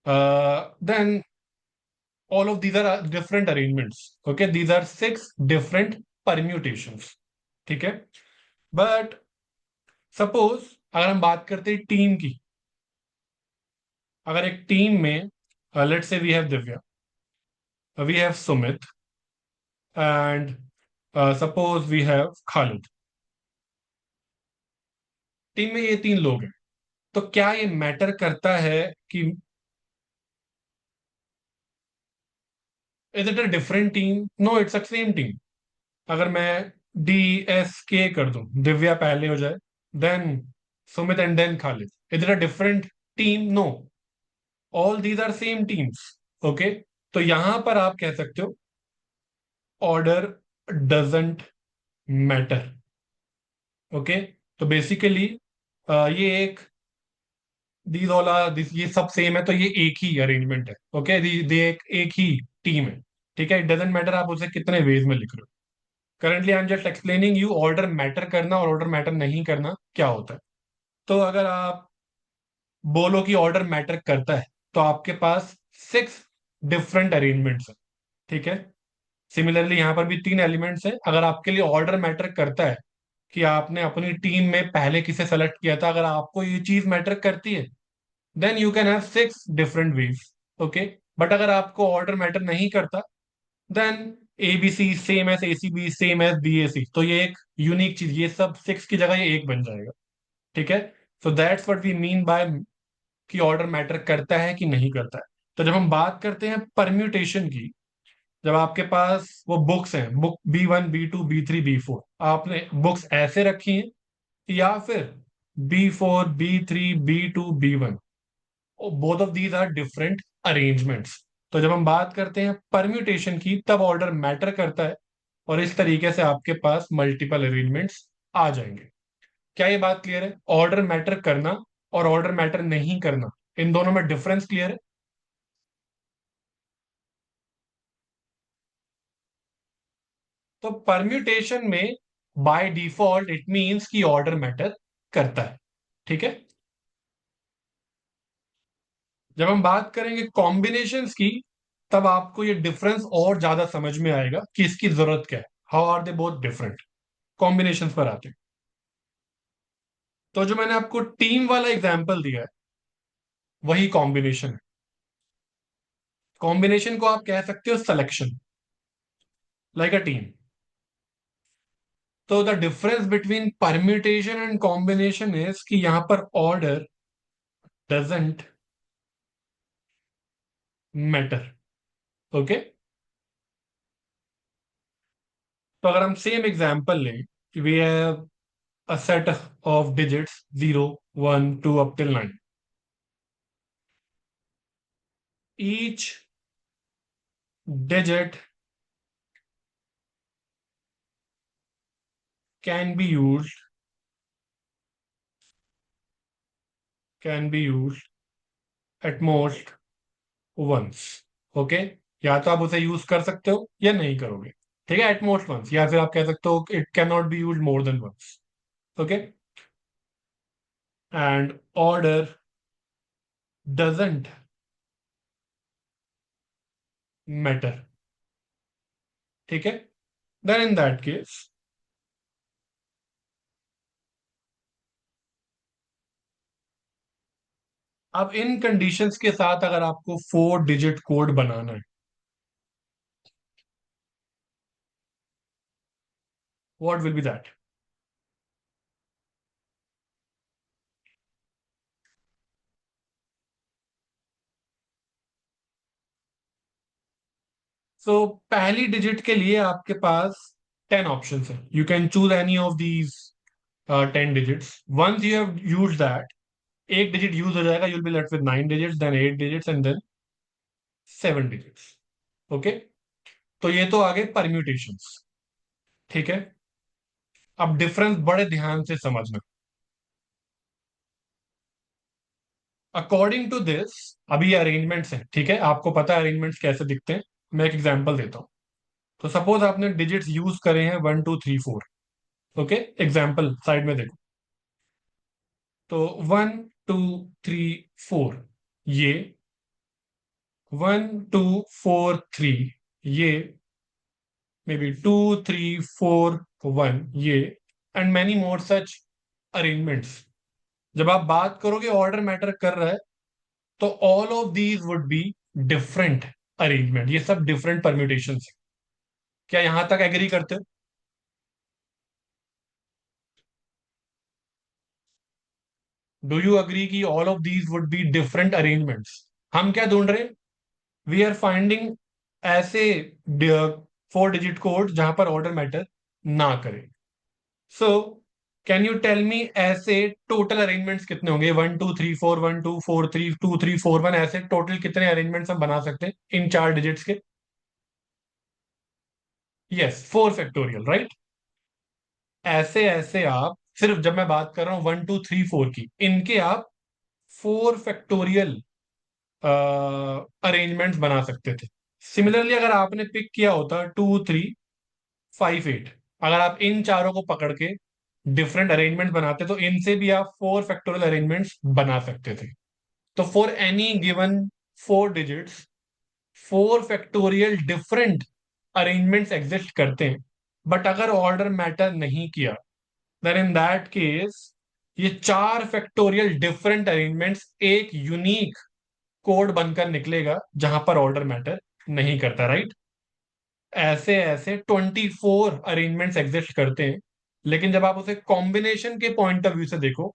then all of these are different arrangements. Okay, these are six different permutations. ठीक है, बट सपोज अगर हम बात करते हैं टीम की, अगर एक टीम में, let say we have Divya, we have Sumit, and suppose we have Khalid. Team में ये तीन लोग हैं, तो क्या ये मैटर करता है कि is it a different team? No, it's a same team. अगर मैं डी एस के कर दूं, दिव्या पहले हो जाए, then Sumit and then Khalid, is it a different team? No, all these are same teams. Okay, तो यहां पर आप कह सकते हो ऑर्डर डजेंट मैटर। ओके, तो बेसिकली ये एक, दीज ऑल आर दिस, ये सब सेम है, तो ये एक ही अरेंजमेंट है। ओके, दे एक ही टीम है। ठीक है, इट डजेंट मैटर आप उसे कितने वेज में लिख रहे हो। Currently I am just explaining you order matter करना और ऑर्डर मैटर नहीं करना क्या होता है। तो अगर आप बोलो कि ऑर्डर मैटर करता है, तो आपके पास सिक्स डिफरेंट अरेंजमेंट्स है। ठीक है, सिमिलरली यहां पर भी तीन एलिमेंट्स हैं। अगर आपके लिए ऑर्डर मैटर करता है कि आपने अपनी टीम में पहले किसे सेलेक्ट किया था, अगर आपको ये चीज मैटर करती है, then you can have six different ways. Okay, but अगर आपको ऑर्डर मैटर नहीं करता, then A B C same as A C B, same as B A C, तो ये एक यूनिक चीज, ये सब सिक्स की जगह ये एक बन जाएगा। ठीक है, so that's what we mean by कि ऑर्डर मैटर करता है कि नहीं करता है। तो जब हम बात करते हैं परम्यूटेशन की, जब आपके पास वो बुक्स हैं, book B1 B2 B3 B4, आपने बुक्स ऐसे रखी हैं, या फिर B4 B3 B2 B1, both of these are different arrangements. तो जब हम बात करते हैं परम्यूटेशन की, तब ऑर्डर मैटर करता है, और इस तरीके से आपके पास मल्टीपल अरेंजमेंट्स आ जाएंगे। क्या ये बात क्लियर है? ऑर्डर मैटर करना और ऑर्डर मैटर नहीं करना, इन दोनों में डिफरेंस क्लियर है? तो परम्यूटेशन में बाय डिफॉल्ट इट मींस कि ऑर्डर मैटर करता है। ठीक है, जब हम बात करेंगे कॉम्बिनेशंस की, तब आपको ये डिफरेंस और ज्यादा समझ में आएगा कि इसकी जरूरत क्या है। How are they both different? Combinations पर आते हैं, तो जो मैंने आपको टीम वाला एग्जांपल दिया है, वही कॉम्बिनेशन है। कॉम्बिनेशन को आप कह सकते हो सिलेक्शन, लाइक अ टीम। तो the difference between permutation and combination is कि यहां पर ऑर्डर डजेंट मैटर। ओके, तो अगर हम सेम एग्जांपल लें, we have a set of digits 0 1 2 up till 9, each digit can be used, at most once. Okay, या तो आप उसे यूज कर सकते हो या नहीं करोगे। ठीक है, एट मोस्ट वंस, या फिर आप कह सकते हो it can not be use more than once. Okay, and order doesn't matter, ठीक है। देन इन दैट केस, अब इन कंडीशंस के साथ अगर आपको 4 डिजिट कोड बनाना है, what will be that? So पहली डिजिट के लिए आपके पास 10 ऑप्शन है, you can choose any of these 10 digits. Once you have use that, एक डिजिट यूज हो जाएगा, you'll be left with 9 digits, then 8 digits, and then 7 digits. Okay, तो ये तो आगे परम्यूटेशंस, ठीक है। अब डिफरेंस बड़े ध्यान से समझना। अकॉर्डिंग टू दिस, अभी अरेंजमेंट्स हैं, ठीक है, आपको पता है अरेंजमेंट्स कैसे दिखते हैं। मैं एक एग्जांपल देता हूं। तो सपोज आपने डिजिट्स यूज करे हैं 1 2 3 4। ओके, एग्जाम्पल साइड में देखो। तो 1 2 3 4, ये 1 2 4 3, ये मे बी 2 3 4 1, ये and many more such arrangements. जब आप बात करोगे ऑर्डर मैटर कर रहा है, तो all of these would be different arrangement, ये सब डिफरेंट परम्यूटेशन है। क्या यहां तक एग्री करते हो? डू यू अग्री कि all of these would be different arrangements? हम क्या ढूंढ रहे हैं? वी आर फाइंडिंग ऐसे 4 डिजिट कोड जहां पर ऑर्डर मैटर ना करे। So can you tell me ऐसे टोटल अरेंजमेंट्स कितने होंगे? 1 2 3 4, 1 2 4 3, 2 3 4 1, ऐसे टोटल कितने अरेंजमेंट्स हम बना सकते हैं इन 4 डिजिट्स के? Yes, 4 factorial, right. ऐसे ऐसे आप, सिर्फ जब मैं बात कर रहा हूं 1 2 3 4 की, इनके आप 4 फैक्टोरियल अरेंजमेंट्स बना सकते थे। सिमिलरली अगर आपने पिक किया होता 2 3 5 8, अगर आप इन चारों को पकड़ के डिफरेंट अरेंजमेंट बनाते तो इनसे भी आप 4 फैक्टोरियल अरेंजमेंट्स बना सकते थे। तो for any given 4 digits, 4 factorial different arrangements exist करते हैं। बट अगर ऑर्डर मैटर नहीं किया, देन इन दैट केस ये 4 फैक्टोरियल डिफरेंट अरेंजमेंट्स एक यूनिक कोड बनकर निकलेगा जहां पर ऑर्डर मैटर नहीं करता, राइट। ऐसे ऐसे 24 अरेंजमेंट्स एग्जिस्ट करते हैं। लेकिन जब आप उसे कॉम्बिनेशन के पॉइंट ऑफ व्यू से देखो,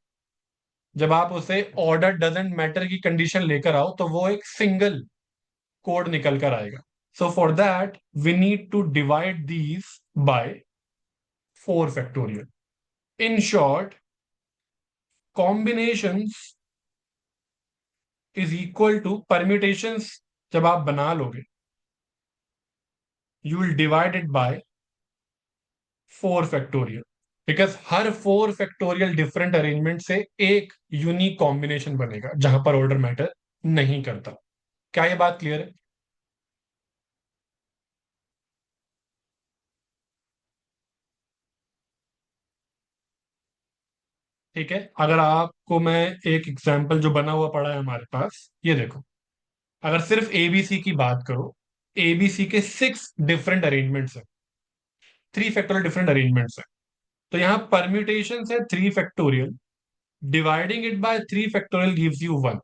जब आप उसे ऑर्डर डजेंट मैटर की कंडीशन लेकर आओ, तो वो एक सिंगल कोड निकल कर आएगा। So for that we need to divide these by 4 factorial. In short, combinations is equal to permutations. जब आप बना लोगे, you will divide it by 4 factorial, because हर 4 फैक्टोरियल डिफरेंट अरेंजमेंट से एक यूनिक कॉम्बिनेशन बनेगा जहां पर ऑर्डर मैटर नहीं करता। क्या ये बात क्लियर है? ठीक है, अगर आपको मैं एक एग्जांपल जो बना हुआ पड़ा है हमारे पास, ये देखो। अगर सिर्फ एबीसी की बात करो, एबीसी के 6 डिफरेंट अरेंजमेंट्स है, 3 फैक्टोरियल डिफरेंट अरेंजमेंट्स है। तो यहाँ परम्यूटेशन है 3 factorial, dividing it by 3 factorial gives you 1,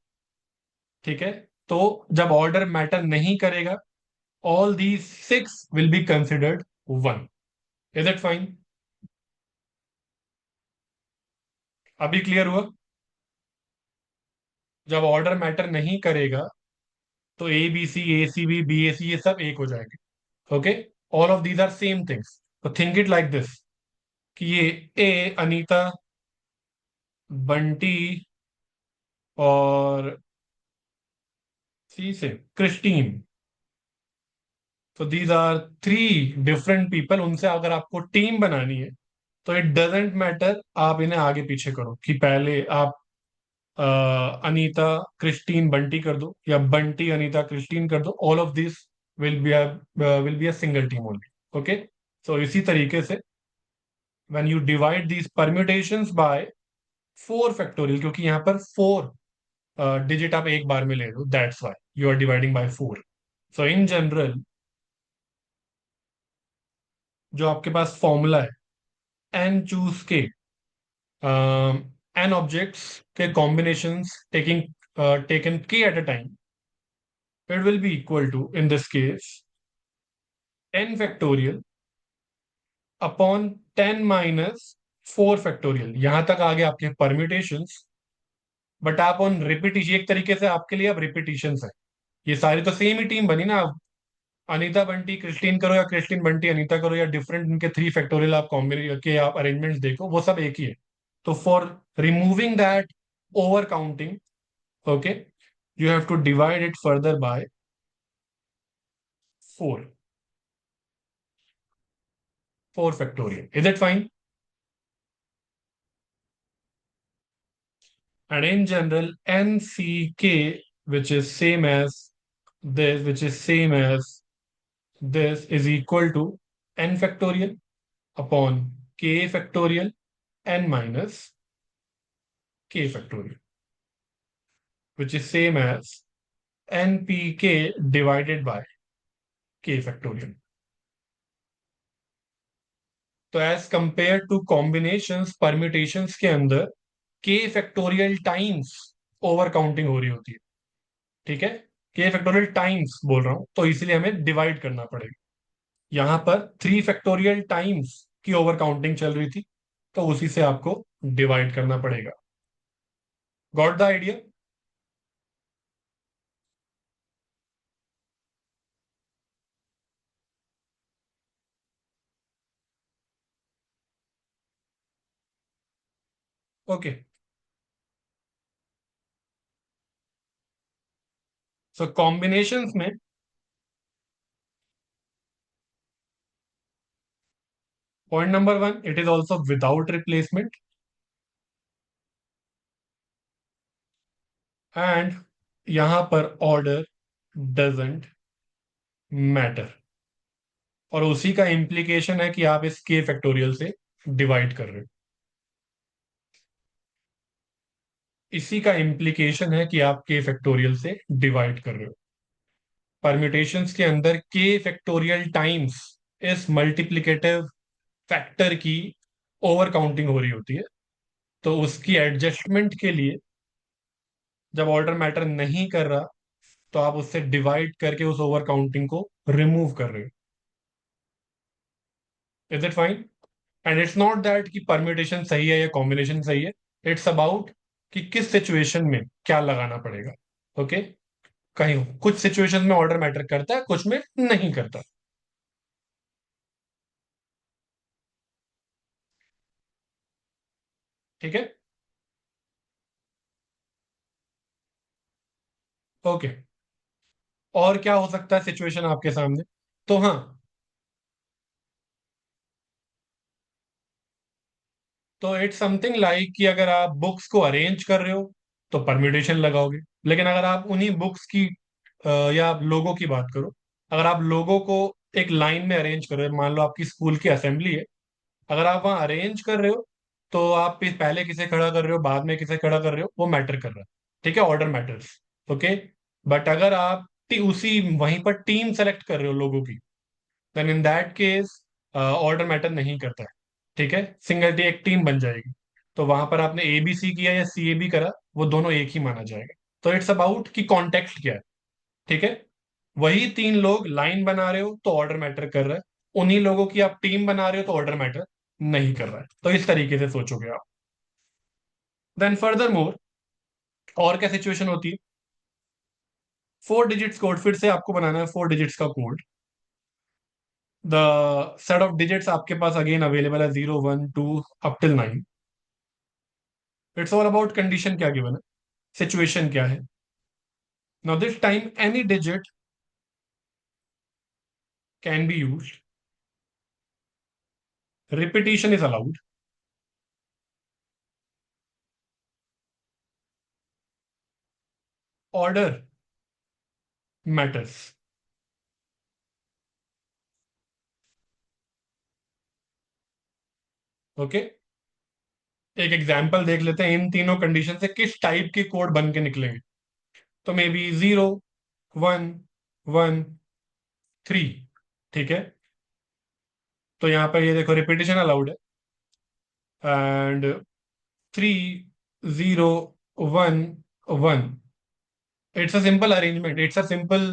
ठीक है। तो जब ऑर्डर मैटर नहीं करेगा, all these 6 will be considered 1। Is it fine? अभी क्लियर हुआ? जब ऑर्डर मैटर नहीं करेगा, तो A B C, A C B, B A C, ये सब एक हो जाएंगे। Okay, all of these are same things. तो थिंक इट लाइक दिस, कि ये ए अनीता, बंटी और सी से क्रिस्टीन, तो दीज आर 3 डिफरेंट पीपल। उनसे अगर आपको टीम बनानी है, तो इट डजेंट मैटर आप इन्हें आगे पीछे करो, कि पहले आप अ, अनीता क्रिस्टीन बंटी कर दो, या बंटी अनीता क्रिस्टीन कर दो। All of this will be a single team only. Okay, so इसी तरीके से when you divide these permutations by 4 factorial, क्योंकि यहां पर 4 डिजिट आप एक बार में ले लो, that's why you are dividing by 4. So in general जो आपके पास फॉर्मूला है, n choose k n objects के combinations taking taken k at a time, it will be equal to, in this case, n factorial upon 10 minus 4 factorial. यहां तक आ गए आपके permutations. But आप ऑन रिपीटिशन, एक तरीके से आपके लिए अब रिपीटिशंस है. ये सारी तो सेम ही टीम बनी ना. अब अनीता बंटी क्रिस्टीन करो या क्रिस्टीन बंटी अनीता करो, या डिफरेंट इनके 3 फैक्टोरियल आप कॉम्बिनेशन के आप अरेंजमेंट्स देखो, वो सब एक ही है. तो for removing that over counting, okay, you have to divide it further by 4. 4 factorial. Is it fine? And in general, NCK, which is same as this, which is same as this, is equal to n factorial upon k factorial n minus k factorial, which is same as npk divided by k factorial. तो as compare to combinations, permutations के अंदर k factorial times over counting हो रही होती है. ठीक है, k factorial times बोल रहा हूं, तो इसीलिए हमें डिवाइड करना पड़ेगा. यहां पर 3 फैक्टोरियल टाइम्स की ओवर काउंटिंग चल रही थी, तो उसी से आपको डिवाइड करना पड़ेगा. Got the idea? Okay. So combinations में point number 1, it is also without replacement. And यहां पर ऑर्डर डजेंट मैटर. और उसी का इंप्लीकेशन है कि आप इस के फैक्टोरियल से डिवाइड कर रहे हो. इसी का इंप्लीकेशन है कि आप के फैक्टोरियल से डिवाइड कर रहे हो. परम्यूटेशंस के अंदर के फैक्टोरियल टाइम्स इस मल्टीप्लिकेटिव फैक्टर की ओवर काउंटिंग हो रही होती है. तो उसकी एडजस्टमेंट के लिए जब ऑर्डर मैटर नहीं कर रहा, तो आप उससे डिवाइड करके उस ओवर काउंटिंग को रिमूव कर रहे हो. Is it fine? And it's not that कि परम्यूटेशन सही है या कॉम्बिनेशन सही है. इट्स अबाउट कि किस सिचुएशन में क्या लगाना पड़ेगा. Okay okay? कहीं कुछ सिचुएशन में ऑर्डर मैटर करता है, कुछ में नहीं करता. ठीक है. ओके. और क्या हो सकता है सिचुएशन आपके सामने? तो हाँ, तो इट्स समथिंग लाइक कि अगर आप बुक्स को अरेंज कर रहे हो तो परम्यूटेशन लगाओगे. लेकिन अगर आप उन्हीं बुक्स की या आप लोगों की बात करो, अगर आप लोगों को एक लाइन में अरेंज कर रहे हो, मान लो आपकी स्कूल की असेंबली है, अगर आप वहां अरेंज कर रहे हो, तो आप पहले किसे खड़ा कर रहे हो, बाद में किसे खड़ा कर रहे हो, वो मैटर कर रहा है. ठीक है, ऑर्डर मैटर्स. ओके. बट अगर आप उसी वहीं पर टीम सेलेक्ट कर रहे हो लोगों की, then in that case order matter नहीं करता है. ठीक है, सिंगल टी एक टीम बन जाएगी. तो वहां पर आपने ए बी सी किया या सी ए बी करा, वो दोनों एक ही माना जाएगा. तो इट्स अबाउट कि कॉन्टेक्स्ट क्या है. ठीक है, वही 3 लोग लाइन बना रहे हो तो ऑर्डर मैटर कर रहा है, उन्हीं लोगों की आप टीम बना रहे हो तो ऑर्डर मैटर नहीं कर रहा है. तो इस तरीके से सोचोगे आप. देन फर्दर मोर, और क्या सिचुएशन होती है? 4 डिजिट्स कोड, फिर से आपको बनाना है 4 डिजिट्स का code. The set of digits आपके पास अगेन अवेलेबल है 0 1 2 up till 9. It's all about condition क्या गिवन है, सिचुएशन क्या है. Now this time any digit can be used, repetition is allowed, order matters. Okay. एक एग्जाम्पल देख लेते हैं इन तीनों कंडीशन से किस टाइप के कोड बन के निकलेंगे. तो मे बी 0 1 1 3। ठीक है, तो यहाँ पर ये देखो रिपीटेशन अलाउड है। And 3 0 1 1, it's a simple arrangement, it's a simple,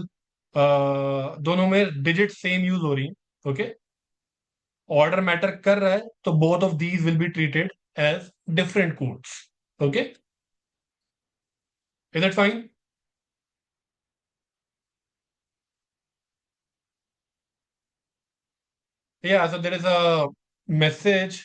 दोनों में डिजिट सेम यूज हो रही है। ओके, ऑर्डर मैटर कर रहा है तो both of these will be treated as different codes. Okay, is it fine? या so there is a message.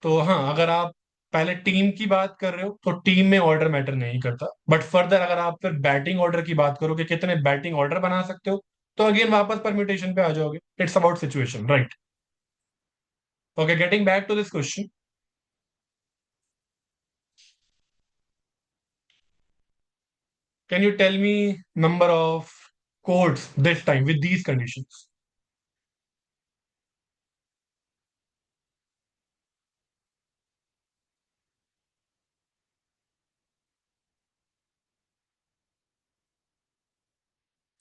तो हाँ, अगर आप पहले टीम की बात कर रहे हो तो टीम में ऑर्डर मैटर नहीं करता, बट फर्दर अगर आप फिर बैटिंग ऑर्डर की बात करो कि कितने बैटिंग ऑर्डर बना सकते हो, तो अगेन वापस परम्यूटेशन पे आ जाओगे। It's about situation, right? Okay, getting back to this question, can you tell me number of codes this time with these conditions?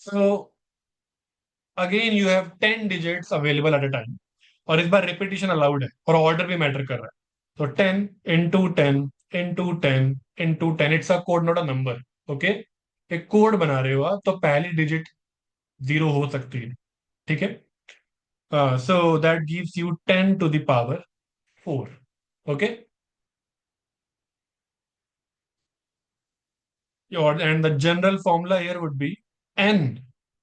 So again you have 10 digits available at a time, और इस बार repetition allowed है और order भी matter कर रहा है। तो 10 into 10 into 10 into 10, it's a code not a number. Okay, एक कोड बना रहे हो आप तो पहली डिजिट जीरो हो सकती है। ठीक है, so that gives you 10 to the power 4। Okay, and the general formula here would be n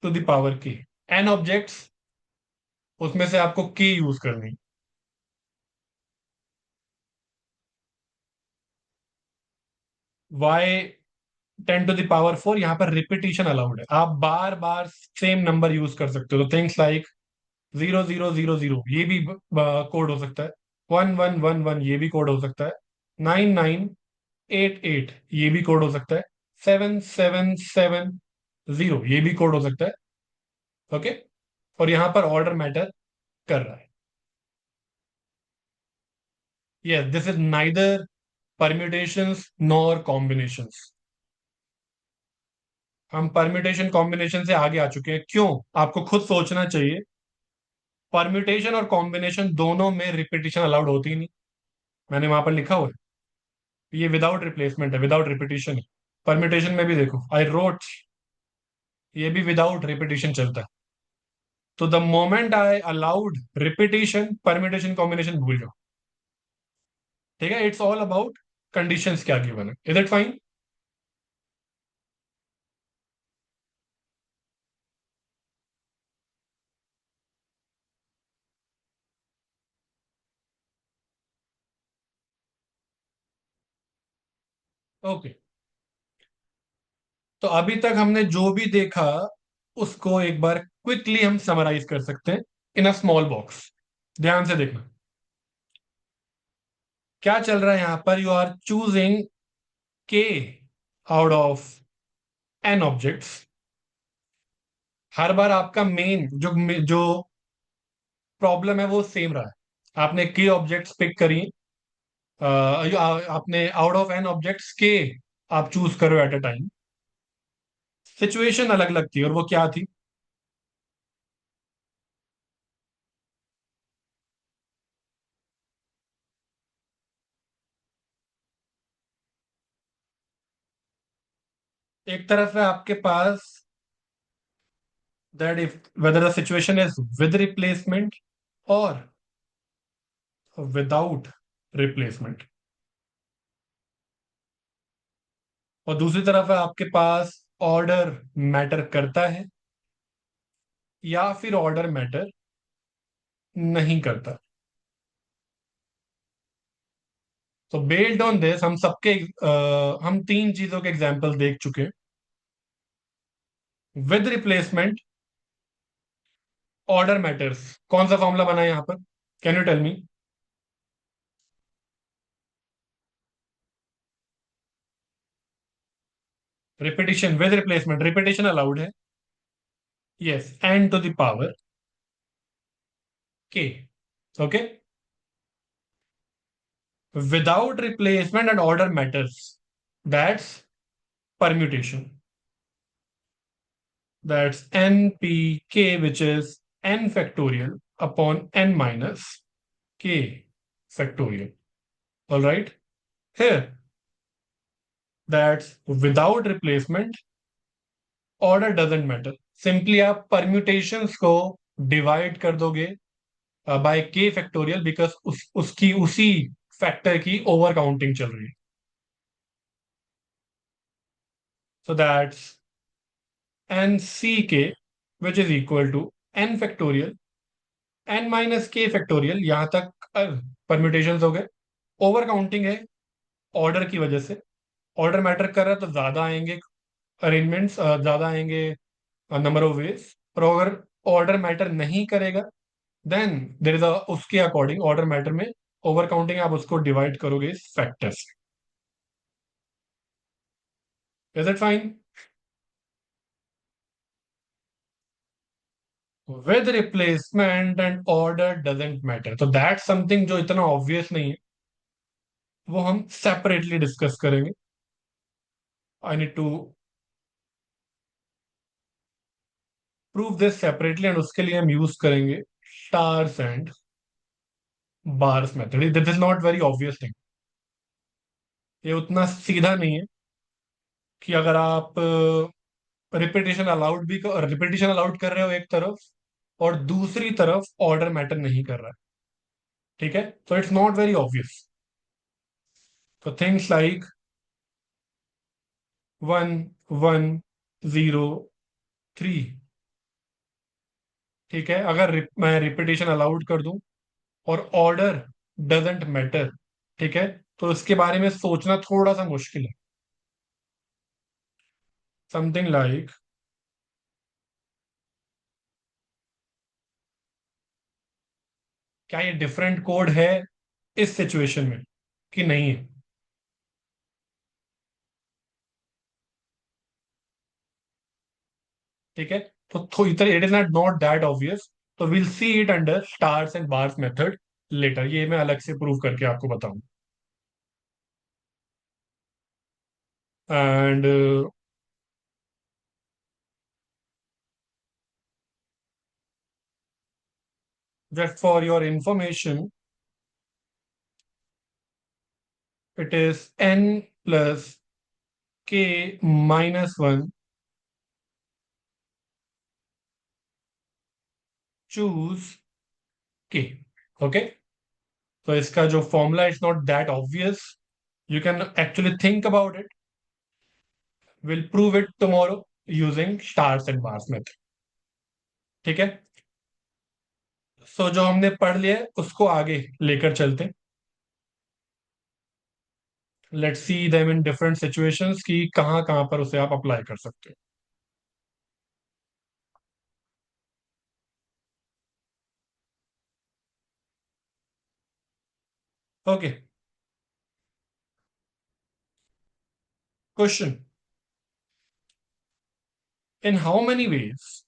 to the power k। n objects, उसमें से आपको k यूज करनी। y 10 to the power 4, यहाँ पर रिपीटिशन अलाउड है, आप बार बार सेम नंबर यूज कर सकते हो। तो थिंग्स लाइक 0 0 0 0, ये भी कोड हो सकता है। 1 1 1 1, ये भी कोड हो सकता है। 9 9 8 8, ये भी कोड हो सकता है। 7 7 7 0, ये भी कोड हो सकता है। ओके, और यहाँ पर ऑर्डर मैटर कर रहा है। Yes, this is neither permutations nor combinations. हम परम्यूटेशन कॉम्बिनेशन से आगे आ चुके हैं। क्यों? आपको खुद सोचना चाहिए। परम्यूटेशन और कॉम्बिनेशन दोनों में रिपीटिशन अलाउड होती ही नहीं। मैंने वहां पर लिखा हुआ है, ये विदाउट रिप्लेसमेंट है, विदाउट रिपीटिशन है। परम्यूटेशन में भी देखो, आई रोट, ये भी विदाउट रिपीटिशन चलता है। तो the moment I allowed repetition, permutation combination भूल जाओ। ठीक है, इट्स ऑल अबाउट कंडीशंस क्या गिवन है। Is it fine? ओके, तो अभी तक हमने जो भी देखा उसको एक बार क्विकली हम समराइज कर सकते हैं इन अ स्मॉल बॉक्स। ध्यान से देखना क्या चल रहा है यहां पर। यू आर चूजिंग के आउट ऑफ एन ऑब्जेक्ट्स। हर बार आपका मेन जो जो प्रॉब्लम है वो सेम रहा है। आपने के ऑब्जेक्ट्स पिक करी, आपने आउट ऑफ एन ऑब्जेक्ट्स के आप चूज करो एट अ टाइम। सिचुएशन अलग अलग थी, और वो क्या थी? एक तरफ है आपके पास that if whether the situation is with replacement or without replacement, और दूसरी तरफ है आपके पास ऑर्डर मैटर करता है या फिर ऑर्डर मैटर नहीं करता। तो बेस्ड ऑन दिस हम सबके हम तीन चीजों के एग्जांपल देख चुके। विद रिप्लेसमेंट, ऑर्डर मैटर्स, कौन सा फॉर्मूला बना है यहां पर? Can you tell me? Repetition with replacement, repetition allowed है। Yes, n to the power k. Okay, without replacement and order matters, that's permutation. That's npk, which is n factorial upon n minus k factorial. All right. Here, that's without replacement, order doesn't matter, simply आप permutations को divide कर दोगे bye के factorial, because उसकी उसी factor की over counting चल रही है. So that's n C k which is equal to n factorial n minus k factorial. यहां तक परम्यूटेशंस हो गए. ओवर काउंटिंग है ऑर्डर की वजह से. ऑर्डर मैटर कर रहा है तो ज्यादा आएंगे अरेंजमेंट्स, ज्यादा आएंगे नंबर ऑफ वेज. और अगर ऑर्डर मैटर नहीं करेगा, देन देर इज उसके अकॉर्डिंग ऑर्डर मैटर में ओवर काउंटिंग आप उसको डिवाइड करोगे इस फैक्टर से. Is it fine? With replacement and order doesn't matter, तो दैट समथिंग जो इतना ऑब्वियस नहीं है, वो हम सेपरेटली डिस्कस करेंगे. I need to prove this separately, and उसके लिए हम यूज करेंगे stars and bars method. This is not very obvious thing. ये उतना सीधा नहीं है कि अगर आप रिपीटेशन अलाउड कर रहे हो एक तरफ, और दूसरी तरफ ऑर्डर मैटर नहीं कर रहा है. ठीक है, तो इट्स नॉट वेरी ऑब्वियस. तो थिंग्स लाइक 1 1 0 3. ठीक है, अगर मैं रिपीटेशन अलाउड कर दूं और ऑर्डर डजेंट मैटर, ठीक है, तो इसके बारे में सोचना थोड़ा सा मुश्किल है. समथिंग लाइक, क्या ये डिफरेंट कोड है इस सिचुएशन में कि नहीं है? ठीक है, तो it is not not that obvious. तो will see it under stars and bars method later. ये मैं अलग से प्रूव करके आपको बताऊं. And just for your information, it is n plus k minus one choose k. Okay, तो इसका जो formula is not that obvious. You can actually think about it. Will prove it tomorrow using stars and bars method. ठीक है, सो जो हमने पढ़ लिया है उसको आगे लेकर चलते. Let's see them in different situations कि कहाँ कहाँ पर उसे आप अप्लाई कर सकते हो. Okay, question. In how many veg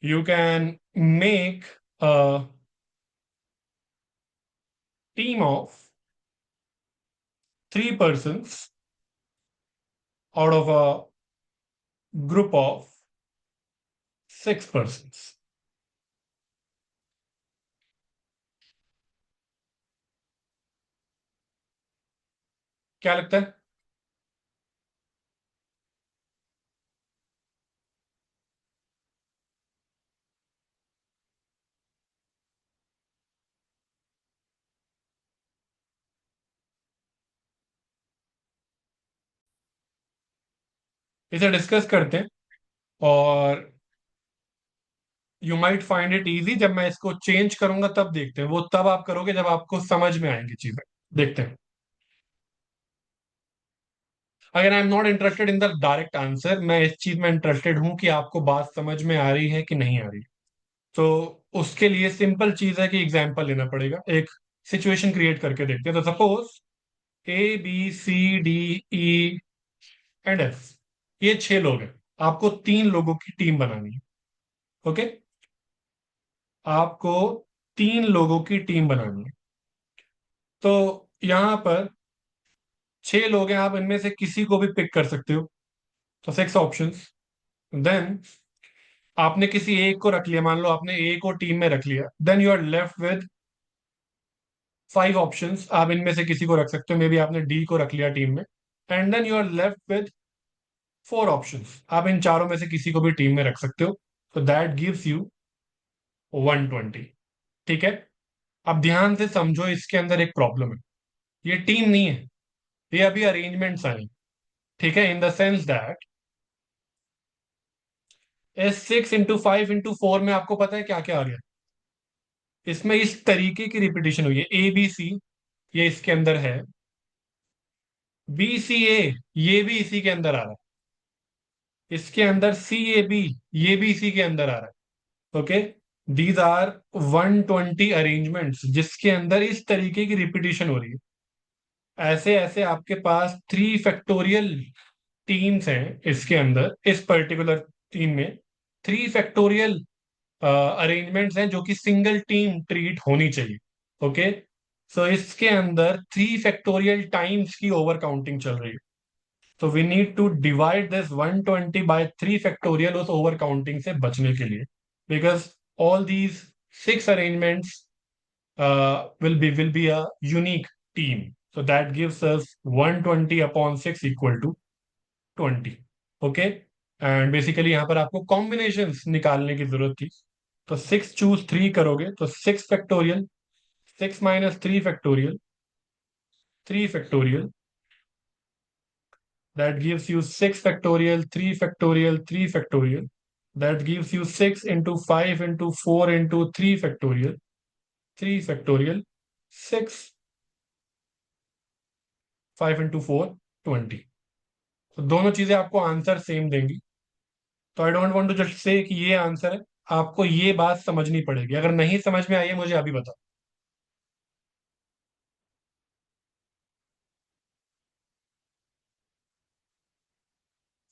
you can make a team of 3 persons out of a group of 6 persons? क्या लगता है? इसे डिस्कस करते हैं, और you might find it easy. जब मैं इसको चेंज करूंगा तब देखते हैं. वो तब आप करोगे जब आपको समझ में आएंगी चीजें. देखते हैं. अगर I am not interested in the direct answer, मैं इस चीज में इंटरेस्टेड हूं कि आपको बात समझ में आ रही है कि नहीं आ रही. तो उसके लिए सिंपल चीज है कि एग्जाम्पल लेना पड़ेगा. एक सिचुएशन क्रिएट करके देखते हैं. तो सपोज ABCDE एंड F, ये 6 लोग हैं. आपको 3 लोगों की टीम बनानी है. ओके, आपको 3 लोगों की टीम बनानी है. तो यहां पर 6 लोग हैं, आप इनमें से किसी को भी पिक कर सकते हो। तो 6 ऑप्शंस। देन आपने किसी एक को रख लिया, मान लो आपने ए को टीम में रख लिया, then you are left with 5 options. आप इनमें से किसी को रख सकते हो, मे बी आपने डी को रख लिया टीम में, and then you are left with 4 options. आप इन चारों में से किसी को भी टीम में रख सकते हो। तो दैट गिव्स यू 120। ठीक है। अब ध्यान से समझो, इसके अंदर एक प्रॉब्लम है। ये टीम नहीं है, ये अभी अरेंजमेंट्स आए। ठीक है, इन द सेंस दैट इस 6 × 5 × 4 में आपको पता है क्या क्या आ गया। इसमें इस तरीके की रिपीटिशन हुई है, ए बी सी, ये इसके अंदर है। बी सी ए, ये भी इसी के अंदर आ रहा है। इसके अंदर सी ए बी, ये भी इसी के अंदर आ रहा है। ओके, दीज आर 120 अरेंजमेंट्स जिसके अंदर इस तरीके की रिपीटिशन हो रही है। ऐसे ऐसे आपके पास 3 फैक्टोरियल टीम्स हैं इसके अंदर, इस पर्टिकुलर टीम में 3 फैक्टोरियल अरेंजमेंट्स हैं जो कि सिंगल टीम ट्रीट होनी चाहिए। ओके, सो इसके अंदर 3 फैक्टोरियल टाइम्स की ओवर काउंटिंग चल रही है। तो we need to divide this 120 by 3 factorial उस ओवर काउंटिंग से बचने के लिए, because all these 6 arrangements will be a unique team. So that gives us 120 upon 6 equal to 20. Okay, and basically यहां पर आपको कॉम्बिनेशंस निकालने की जरूरत थी। तो 6 चूज 3 करोगे तो 6 factorial, 6 - 3 factorial, 3 factorial, that gives you 6 factorial, 3 factorial, 3 factorial, that gives you 6 × 5 × 4 × 3 factorial, 3 factorial, 6 5 × 4 20। तो दोनों चीजें आपको आंसर सेम देंगी। तो I don't want to just say कि ये आंसर है। आपको ये बात समझनी पड़ेगी, अगर नहीं समझ में आई है मुझे अभी बताओ।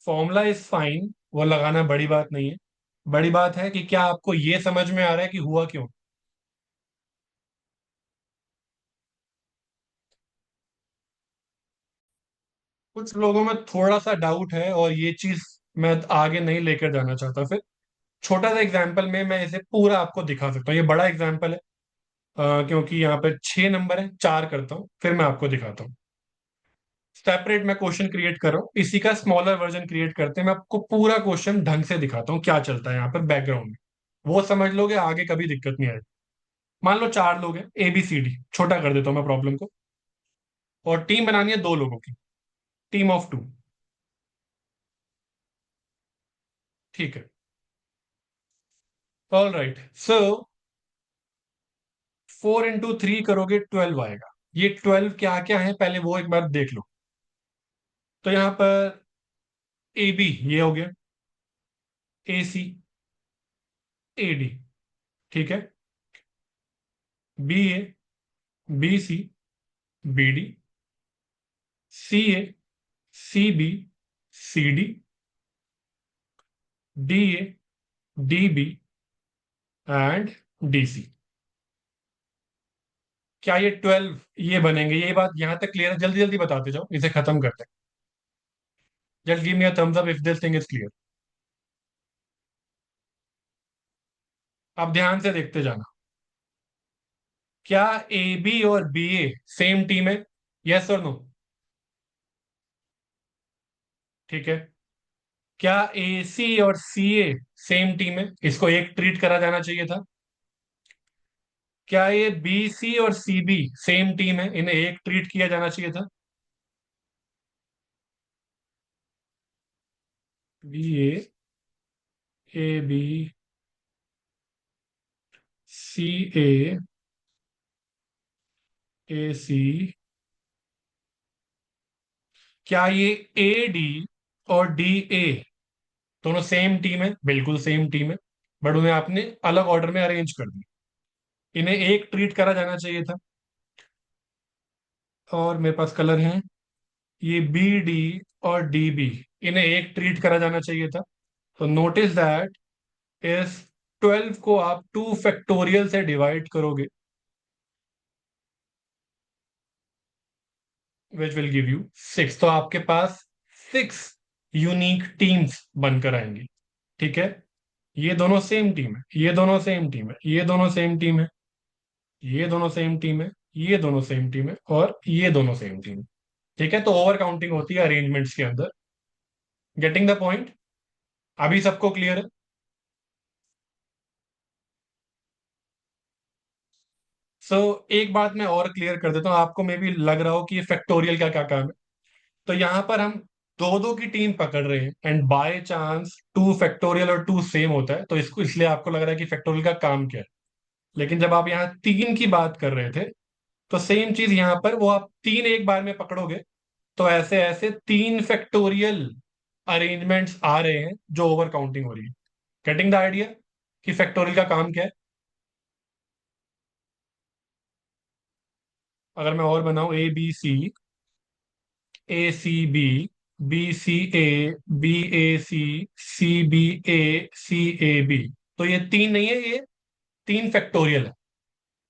फॉर्मूला इज फाइन, वो लगाना बड़ी बात नहीं है। बड़ी बात है कि क्या आपको ये समझ में आ रहा है कि हुआ क्यों। कुछ लोगों में थोड़ा सा डाउट है और ये चीज मैं आगे नहीं लेकर जाना चाहता। फिर छोटा सा एग्जाम्पल में मैं इसे पूरा आपको दिखा सकता हूँ, ये बड़ा एग्जाम्पल है। क्योंकि यहाँ पे 6 नंबर है, 4 करता हूँ फिर मैं आपको दिखाता हूँ। सेपरेट मैं क्वेश्चन क्रिएट कर रहा हूँ, इसी का स्मॉलर वर्जन क्रिएट करते हैं। मैं आपको पूरा क्वेश्चन ढंग से दिखाता हूँ क्या चलता है यहाँ पर बैकग्राउंड में। वो समझ लोगे, आगे कभी दिक्कत नहीं आएगी। मान लो 4 लोग हैं, ए बी सी डी, छोटा कर देता हूँ मैं प्रॉब्लम को। और टीम बनानी है 2 लोगों की, टीम ऑफ 2। ठीक है, ऑल राइट। सो 4 × 3 करोगे 12 आएगा। ये 12 क्या क्या है पहले वो एक बार देख लो। तो यहाँ पर ए बी ये हो गया, ए सी, ए डी। ठीक है, B A, B C, B D, C A, C B, C D, D A, D B and D C. क्या ये 12 ये बनेंगे? ये बात यहां तक क्लियर है? जल्दी जल्दी बताते जाओ, इसे खत्म करते हैं। Just give me a thumbs up if this thing is clear. आप ध्यान से देखते जाना। क्या ए बी और बी ए सेम टीम है? यस और नो? ठीक है। क्या ए सी और सी ए सेम टीम है? इसको एक ट्रीट करा जाना चाहिए था। क्या ये बी सी और सी बी सेम टीम है? इन्हें एक ट्रीट किया जाना चाहिए था। B A B, C A सी। क्या ये ए डी और डी ए दोनों सेम टीम है? बिल्कुल सेम टीम है, बट उन्हें आपने अलग ऑर्डर में अरेंज कर दिया। इन्हें एक ट्रीट करा जाना चाहिए था। और मेरे पास कलर है, ये बी डी और डी बी, इन्हें एक ट्रीट करा जाना चाहिए था। तो नोटिस दैट इस 12 को आप 2 फैक्टोरियल से डिवाइड करोगे विच विल गिव यू 6। तो आपके पास 6 यूनिक टीम्स बनकर आएंगी। ठीक है, ये दोनों सेम टीम है, ये दोनों सेम टीम है, ये दोनों सेम टीम है, ये दोनों सेम टीम है, ये दोनों सेम टीम है, और ये दोनों सेम टीम है। ठीक है, तो ओवर काउंटिंग होती है अरेंजमेंट्स के अंदर। Getting the point? अभी सबको क्लियर है? सो एक बात मैं और क्लियर कर देता हूँ, आपको मे भी लग रहा हो कि ये फैक्टोरियल का क्या काम है। तो यहाँ पर हम दो दो की टीम पकड़ रहे हैं, and by chance two factorial और टू सेम होता है, तो इसको इसलिए आपको लग रहा है कि फैक्टोरियल का काम क्या है। लेकिन जब आप यहाँ तीन की बात कर रहे थे, तो सेम चीज यहाँ पर वो आप तीन एक बार में पकड़ोगे, तो ऐसे ऐसे तीन फैक्टोरियल अरेंजमेंट्स आ रहे हैं जो ओवर काउंटिंग हो रही है। गेटिंग द आइडिया कि फैक्टोरियल का काम क्या है? अगर मैं और बनाऊं, A C B B C A B A C B A C A B, तो ये तीन नहीं है, ये तीन फैक्टोरियल है।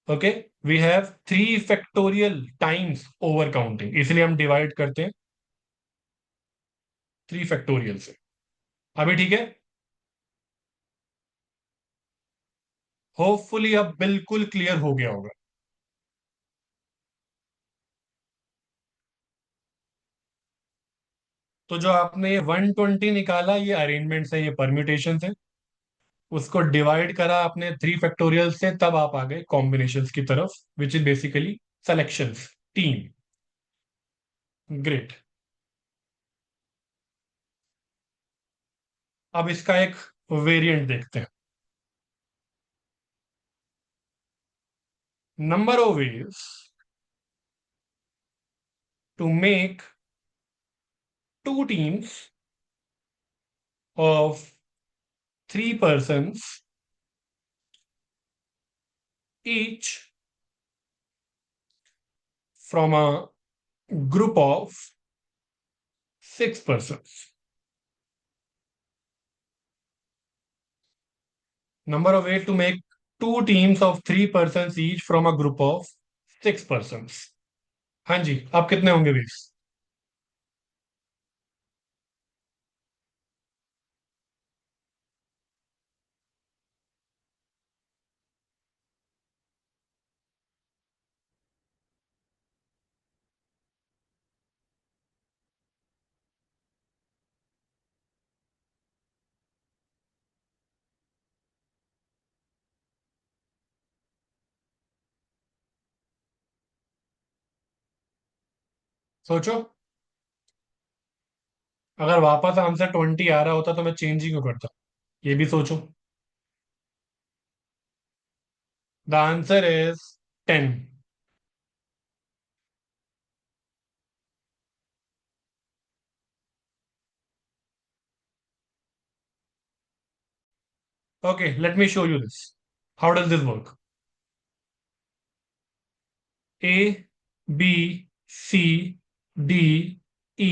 Okay, we have three factorial times over counting, इसलिए हम डिवाइड करते हैं थ्री फैक्टोरियल से। अभी ठीक है? होपफुली अब बिल्कुल क्लियर हो गया होगा। तो जो आपने ये 120 निकाला, ये अरेंजमेंट है, ये परम्यूटेशन है। उसको डिवाइड करा आपने थ्री फैक्टोरियल से, तब आप आ गए कॉम्बिनेशंस की तरफ, which is basically selections, team. Great. अब इसका एक वेरिएंट देखते हैं। Number of ways to make two teams of three persons each from a group of six persons. Number of ways to make two teams of three persons each from a group of six persons. हाँ जी, आप कितने होंगे veg? सोचो, अगर वापस answer 20 आ रहा होता तो मैं चेंज ही क्यों करता? ये भी सोचो। The answer is 10। Okay, let me show you this. How does this work? A B C D E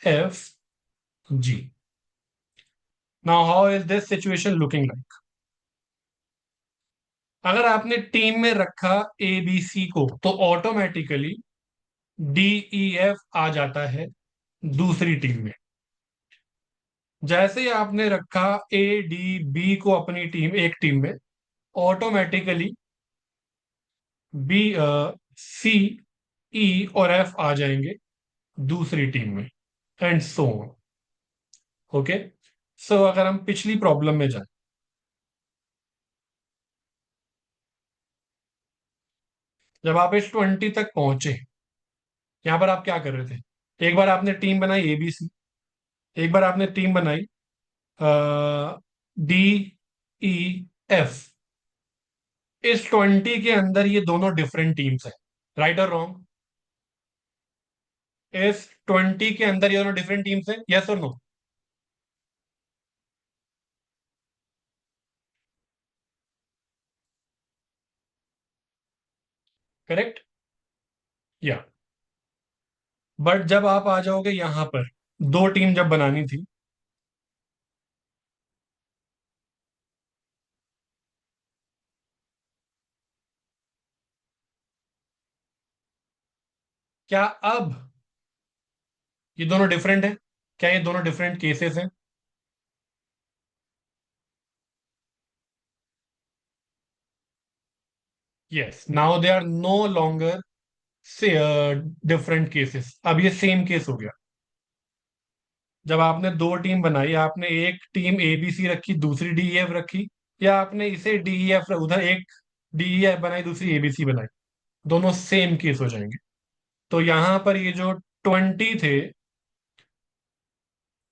F G। Now how is this situation looking like? अगर आपने टीम में रखा ABC को, तो ऑटोमेटिकली DEF आ जाता है दूसरी team में। जैसे ही आपने रखा ADB को अपनी टीम, एक टीम में, ऑटोमेटिकली B C E और F आ जाएंगे दूसरी टीम में, एंड सो ऑन। ओके, सो अगर हम पिछली प्रॉब्लम में जाए, जब आप इस 20 तक पहुंचे, यहां पर आप क्या कर रहे थे? एक बार आपने टीम बनाई ABC, एक बार आपने टीम बनाई DEF। इस 20 के अंदर ये दोनों डिफरेंट टीम्स है, राइट और रॉन्ग? इस 20 के अंदर ये दोनों डिफरेंट टीम्स है, यस और नो? करेक्ट? या, बट जब आप आ जाओगे यहां पर, दो टीम जब बनानी थी, क्या अब ये दोनों डिफरेंट है? क्या ये दोनों डिफरेंट केसेस हैं? Yes, now they are no longer से डिफरेंट केसेस, अब ये सेम केस हो गया। जब आपने दो टीम बनाई, आपने एक टीम ए बी सी रखी, दूसरी डी ई एफ रखी, या आपने इसे डी ई एफ उधर एक डी ई एफ बनाई, दूसरी ए बी सी बनाई, दोनों सेम केस हो जाएंगे। तो यहां पर ये जो 20 थे,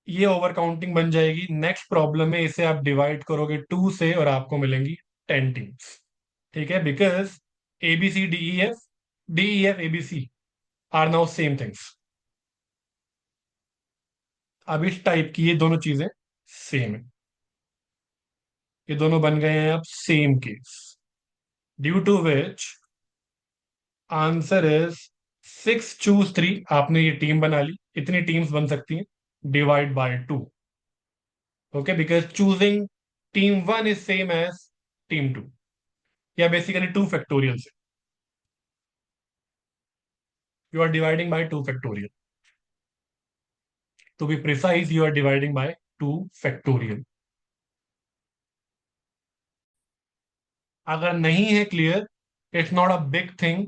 ये ओवर काउंटिंग बन जाएगी। नेक्स्ट प्रॉब्लम में इसे आप डिवाइड करोगे 2 से और आपको मिलेंगी 10 टीम्स। ठीक है, because A B C D E F A B C are now same things. अब इस टाइप की ये दोनों चीजें सेम है, ये दोनों बन गए हैं अब same case, due to which answer is 6 choose 3। आपने ये टीम बना ली, इतनी टीम्स बन सकती हैं, divide by 2। Okay, because choosing team 1 is same as team 2, या बेसिकली 2 फैक्टोरियल से। You are dividing by 2 factorial, to be precise you are dividing by 2 factorial. अगर नहीं है clear, it's not a big thing,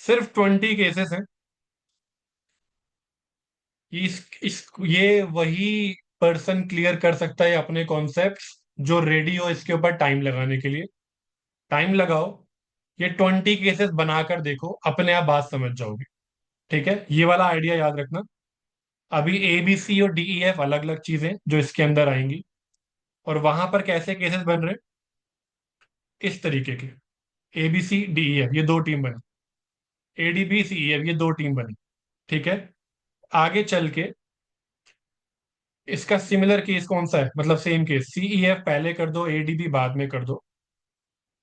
सिर्फ 20 cases हैं। ये वही person clear कर सकता है अपने कॉन्सेप्ट्स जो रेडी हो इसके ऊपर टाइम लगाने के लिए। टाइम लगाओ, ये 20 केसेस बनाकर देखो, अपने आप बात समझ जाओगे। ठीक है, ये वाला आइडिया याद रखना। अभी ए बी सी और डी ई एफ अलग अलग चीजें जो इसके अंदर आएंगी, और वहां पर कैसे केसेस बन रहे हैं, इस तरीके के। A B C D E F ये दो टीम बनी, A D B C E F ये दो टीम बनी। ठीक है, आगे चल के इसका सिमिलर केस कौन सा है, मतलब सेम केस, सी ई एफ पहले कर दो, ए डी बी बाद में कर दो।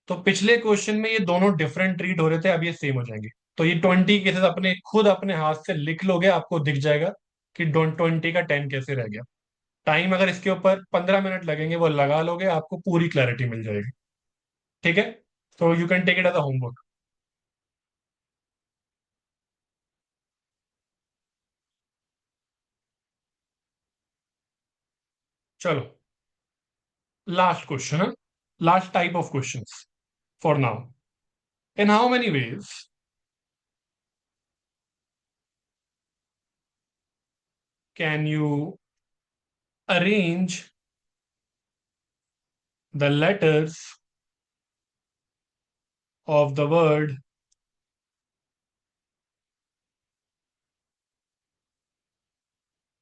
तो पिछले क्वेश्चन में ये दोनों डिफरेंट ट्रीट हो रहे थे, अब ये सेम हो जाएंगे। तो ये 20 केसेस अपने खुद अपने हाथ से लिख लोगे, आपको दिख जाएगा कि 20 का 10 कैसे रह गया। टाइम अगर इसके ऊपर 15 मिनट लगेंगे, वो लगा लोगे, आपको पूरी क्लैरिटी मिल जाएगी। ठीक है, तो you can take it as a homework. चलो, लास्ट क्वेश्चन है, last type of question for now. In how many ways can you arrange the letters of the word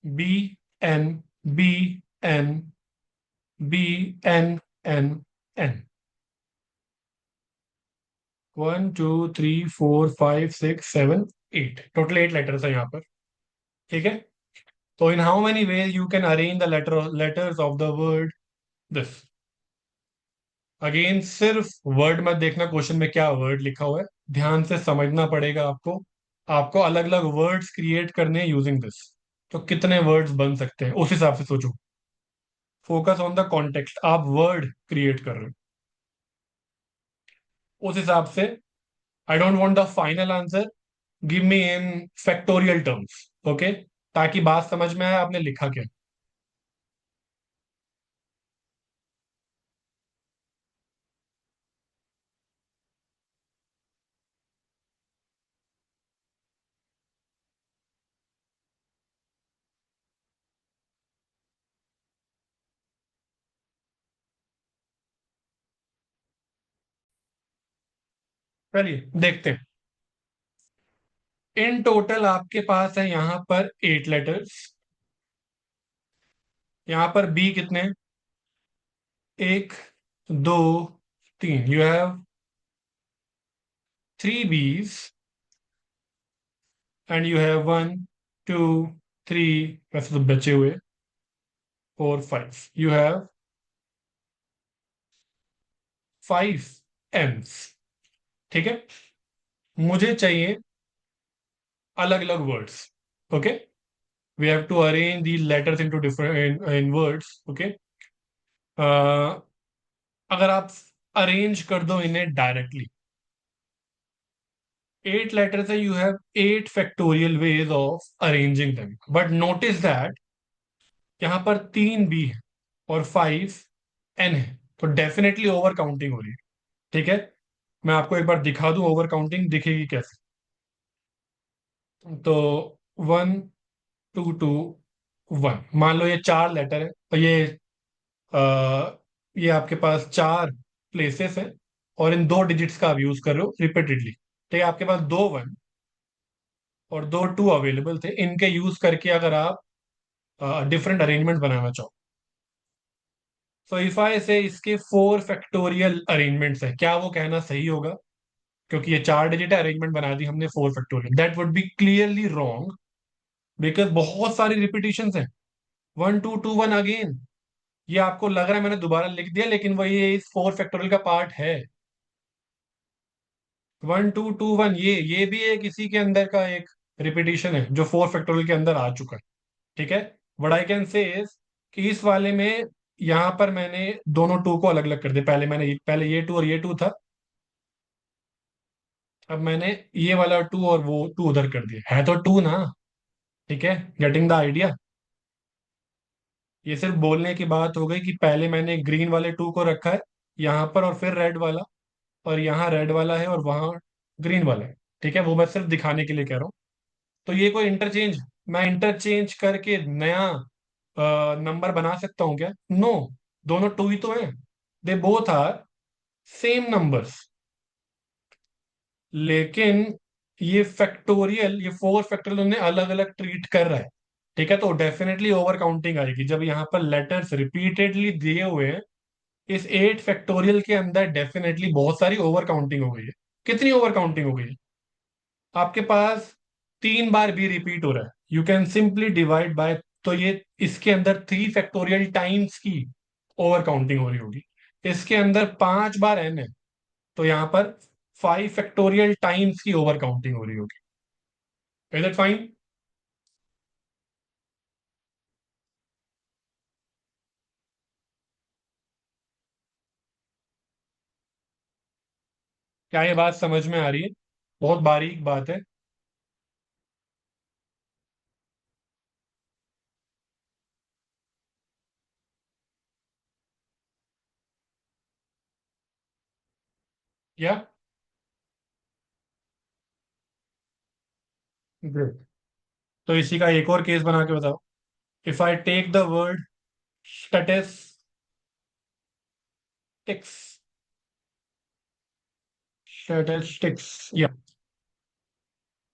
B N B N B N N N? 1 2 3 4 5 6 7 8, total 8 letters है यहाँ पर। ठीक है, तो इन how many ways you can arrange the letters of the word this? Again सिर्फ word मत देखना, question में क्या वर्ड लिखा हुआ है, ध्यान से समझना पड़ेगा आपको। आपको अलग अलग वर्ड्स क्रिएट करने हैं यूजिंग दिस। तो कितने वर्ड्स बन सकते हैं उस हिसाब से सोचो। फोकस ऑन द कॉन्टेक्स्ट, आप वर्ड क्रिएट कर रहे हो उस हिसाब से। आई don't want the final answer, give me in factorial terms. Okay, ताकि बात समझ में आए आपने लिखा क्या। चलिए देखते हैं। इन टोटल आपके पास है यहाँ पर 8 लेटर्स, यहाँ पर बी कितने हैं? 1 2 3, यू हैव 3 बीज, एंड यू हैव 1 2 3, वैसे तो बचे हुए 4 5, यू हैव 5 एम्स। ठीक है, मुझे चाहिए अलग अलग words. Okay, we have to arrange the letters into different in words. Okay, अगर आप अरेंज कर दो इन्हें डायरेक्टली, 8 letters है, you have 8 factorial ways of arranging them. But notice that यहाँ पर 3 बी है और 5 एन है, तो डेफिनेटली ओवर काउंटिंग हो रही है। ठीक है, मैं आपको एक बार दिखा दूं ओवर काउंटिंग दिखेगी कैसे। तो 1 2 2 1, मान लो ये 4 लेटर है, तो आ, ये आपके पास 4 प्लेसेस है, और इन 2 डिजिट्स का आप यूज कर रहे हो रिपीटेडली। ठीक है, आपके पास 2 1 और 2 2 अवेलेबल थे, इनके यूज करके अगर आप डिफरेंट अरेंजमेंट बनाना चाहो। सो इफ आई से इसके 4 फैक्टोरियल अरेंजमेंट्स है, क्या वो कहना सही होगा? क्योंकि ये 4 डिजिट अरेंजमेंट बना दी हमने 4 factorial, that would be clearly wrong, because बहुत सारी रिपीटिशन है। 1 2 2 1 अगेन, ये आपको लग रहा है मैंने दोबारा लिख दिया, लेकिन वो ये इस 4 फैक्टोरियल का पार्ट है। 1 2 2 1, ये भी एक इसी के अंदर का एक रिपीटिशन है जो 4 फैक्टोरियल के अंदर आ चुका है। ठीक है, what I can say is कि इस वाले में यहां पर मैंने दोनों टू को अलग अलग कर दिया। पहले ये 2 और ये 2 था, अब मैंने ये वाला 2 और वो 2 उधर कर दिया, है तो 2 ना। ठीक है, गेटिंग द आइडिया। ये सिर्फ बोलने की बात हो गई कि पहले मैंने ग्रीन वाले 2 को रखा है यहां पर, और फिर रेड वाला, और यहाँ रेड वाला है और वहां ग्रीन वाला है। ठीक है, वो मैं सिर्फ दिखाने के लिए कह रहा हूँ। तो ये कोई इंटरचेंज, मैं इंटरचेंज करके नया नंबर बना सकता हूँ क्या? नो, दोनों 2 ही तो हैं, they both are same numbers. लेकिन ये 4 फैक्टोरियल उन्हें अलग अलग ट्रीट कर रहा है। ठीक है, तो डेफिनेटली ओवर काउंटिंग आएगी जब यहाँ पर लेटर्स रिपीटेडली दिए हुए हैं। इस 8 फैक्टोरियल के अंदर डेफिनेटली बहुत सारी ओवर काउंटिंग हो गई है। कितनी ओवर काउंटिंग हो गई है? आपके पास 3 बार भी रिपीट हो रहा है, you can simply divide by, तो ये इसके अंदर 3 फैक्टोरियल टाइम्स की ओवर काउंटिंग हो रही होगी। इसके अंदर 5 बार एन है, तो यहां पर 5 फैक्टोरियल टाइम्स की ओवर काउंटिंग हो रही होगी। Is it fine? क्या ये बात समझ में आ रही है? बहुत बारीक बात है। या ग्रेट, तो इसी का एक और केस बना के बताओ। If I take the word statistics, statistics, या,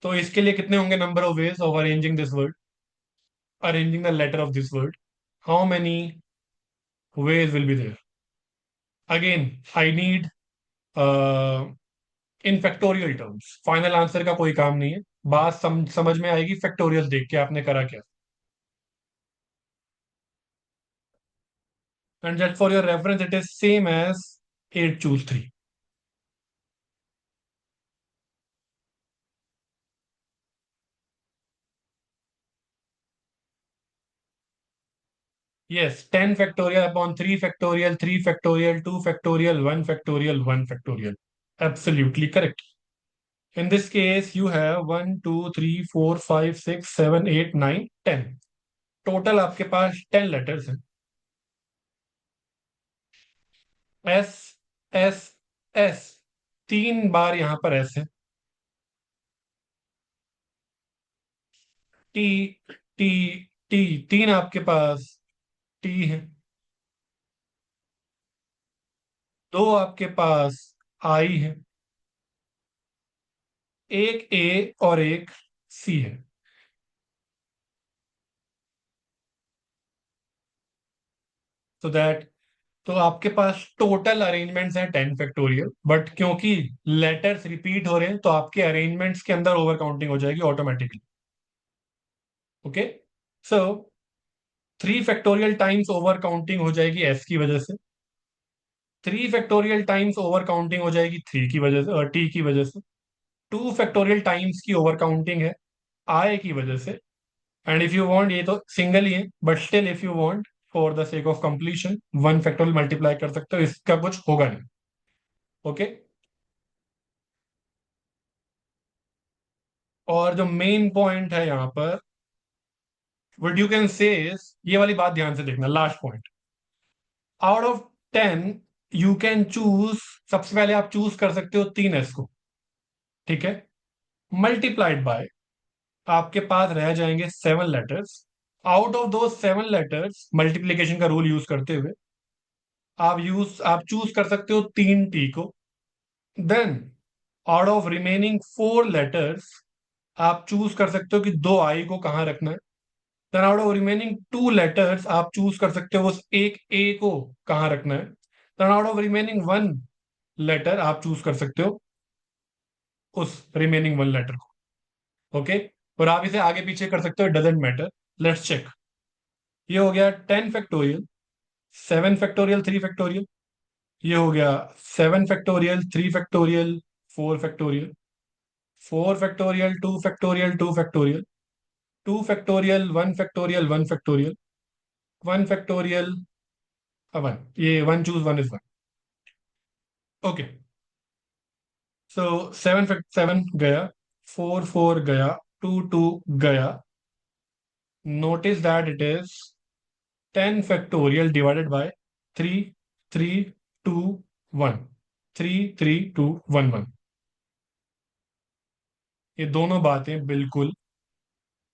तो इसके लिए कितने होंगे number of ways of arranging this word, arranging the letter of this word? How many ways will be there? Again, I need in factorial terms, final answer का कोई काम नहीं है। बात समझ में आएगी फैक्टोरियल देख के आपने करा क्या। And just for your reference, it is same as 8 choose 3। Yes, 10 factorial upon 3 factorial, 3 factorial, 2 factorial, 1 factorial, 1 factorial. Absolutely correct. In this case you have 1 2 3 4 5 6 7 8 9 10, total आपके पास 10 लेटर्स हैं। एस, एस, एस, 3 बार यहां पर एस है। T, T, T, 3 आपके पास T है। 2 आपके पास आई है। एक ए और एक सी है। तो दैट, तो आपके पास टोटल अरेंजमेंट्स हैं 10 फैक्टोरियल, बट क्योंकि लेटर्स रिपीट हो रहे हैं तो आपके अरेंजमेंट्स के अंदर ओवर काउंटिंग हो जाएगी ऑटोमेटिकली। ओके, सो 3 फैक्टोरियल टाइम्स ओवर काउंटिंग हो जाएगी एस की वजह से। 3 फैक्टोरियल टाइम्स ओवर काउंटिंग हो जाएगी थ्री की वजह से और टी की वजह से। 2 फैक्टोरियल टाइम्स की ओवर काउंटिंग है आई की वजह से। एंड इफ यू वांट, ये तो सिंगल ही है, but still if you want, for the sake of completion, 1 factorial multiply कर सकते हो, इसका कुछ होगा नहीं। ओके, और जो मेन पॉइंट है यहाँ पर, what you can say is, ये वाली बात ध्यान से देखना, last point, out of 10 you can choose, सबसे पहले आप चूज कर सकते हो 3s को, ठीक है, मल्टीप्लाइड बाय, आपके पास रह जाएंगे 7 लेटर्स। आउट ऑफ दो 7 लेटर्स, मल्टीप्लीकेशन का रूल यूज करते हुए, आप चूज कर सकते हो 3t को। Then out of remaining 4 letters, आप चूज कर सकते हो कि दो आई को कहाँ रखना है। Then out of remaining 2 letters, आप चूज कर सकते हो उस एक ए को कहाँ रखना है। Then out of remaining 1 letter, आप चूज कर सकते हो उस रिमेनिंग 1 लेटर को। ओके, और आप इसे आगे पीछे कर सकते हो, डजेंट मैटर। Let's check. ये हो गया 10 फैक्टोरियल, 7 फैक्टोरियल, 3 फैक्टोरियल। ये हो गया 7 factorial, 3 factorial, 4 factorial, 4 factorial, 2 factorial, 2 factorial, 2 factorial, 1 factorial, 1 factorial, 1 factorial, 1। ये 1 चूज 1 इज 1। ओके, सो 7 गया, 4 गया, 2 गया। Notice that it is 10 factorial divided by 3, 3, 2, 1, 3, 3, 2, 1, 1। ये दोनों बातें बिल्कुल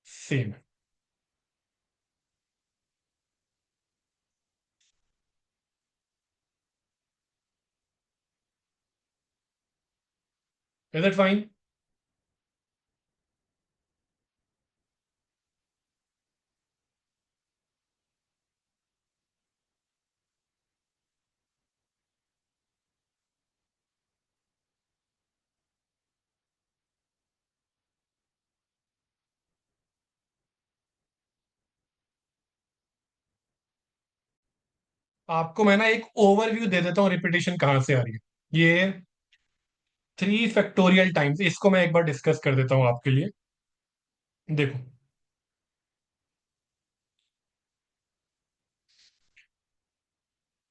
सेम है। Is it fine? आपको मैं ना एक ओवरव्यू दे देता हूँ रिपीटेशन कहाँ से आ रही है। ये 3 फैक्टोरियल टाइम्स, इसको मैं एक बार डिस्कस कर देता हूँ आपके लिए। देखो,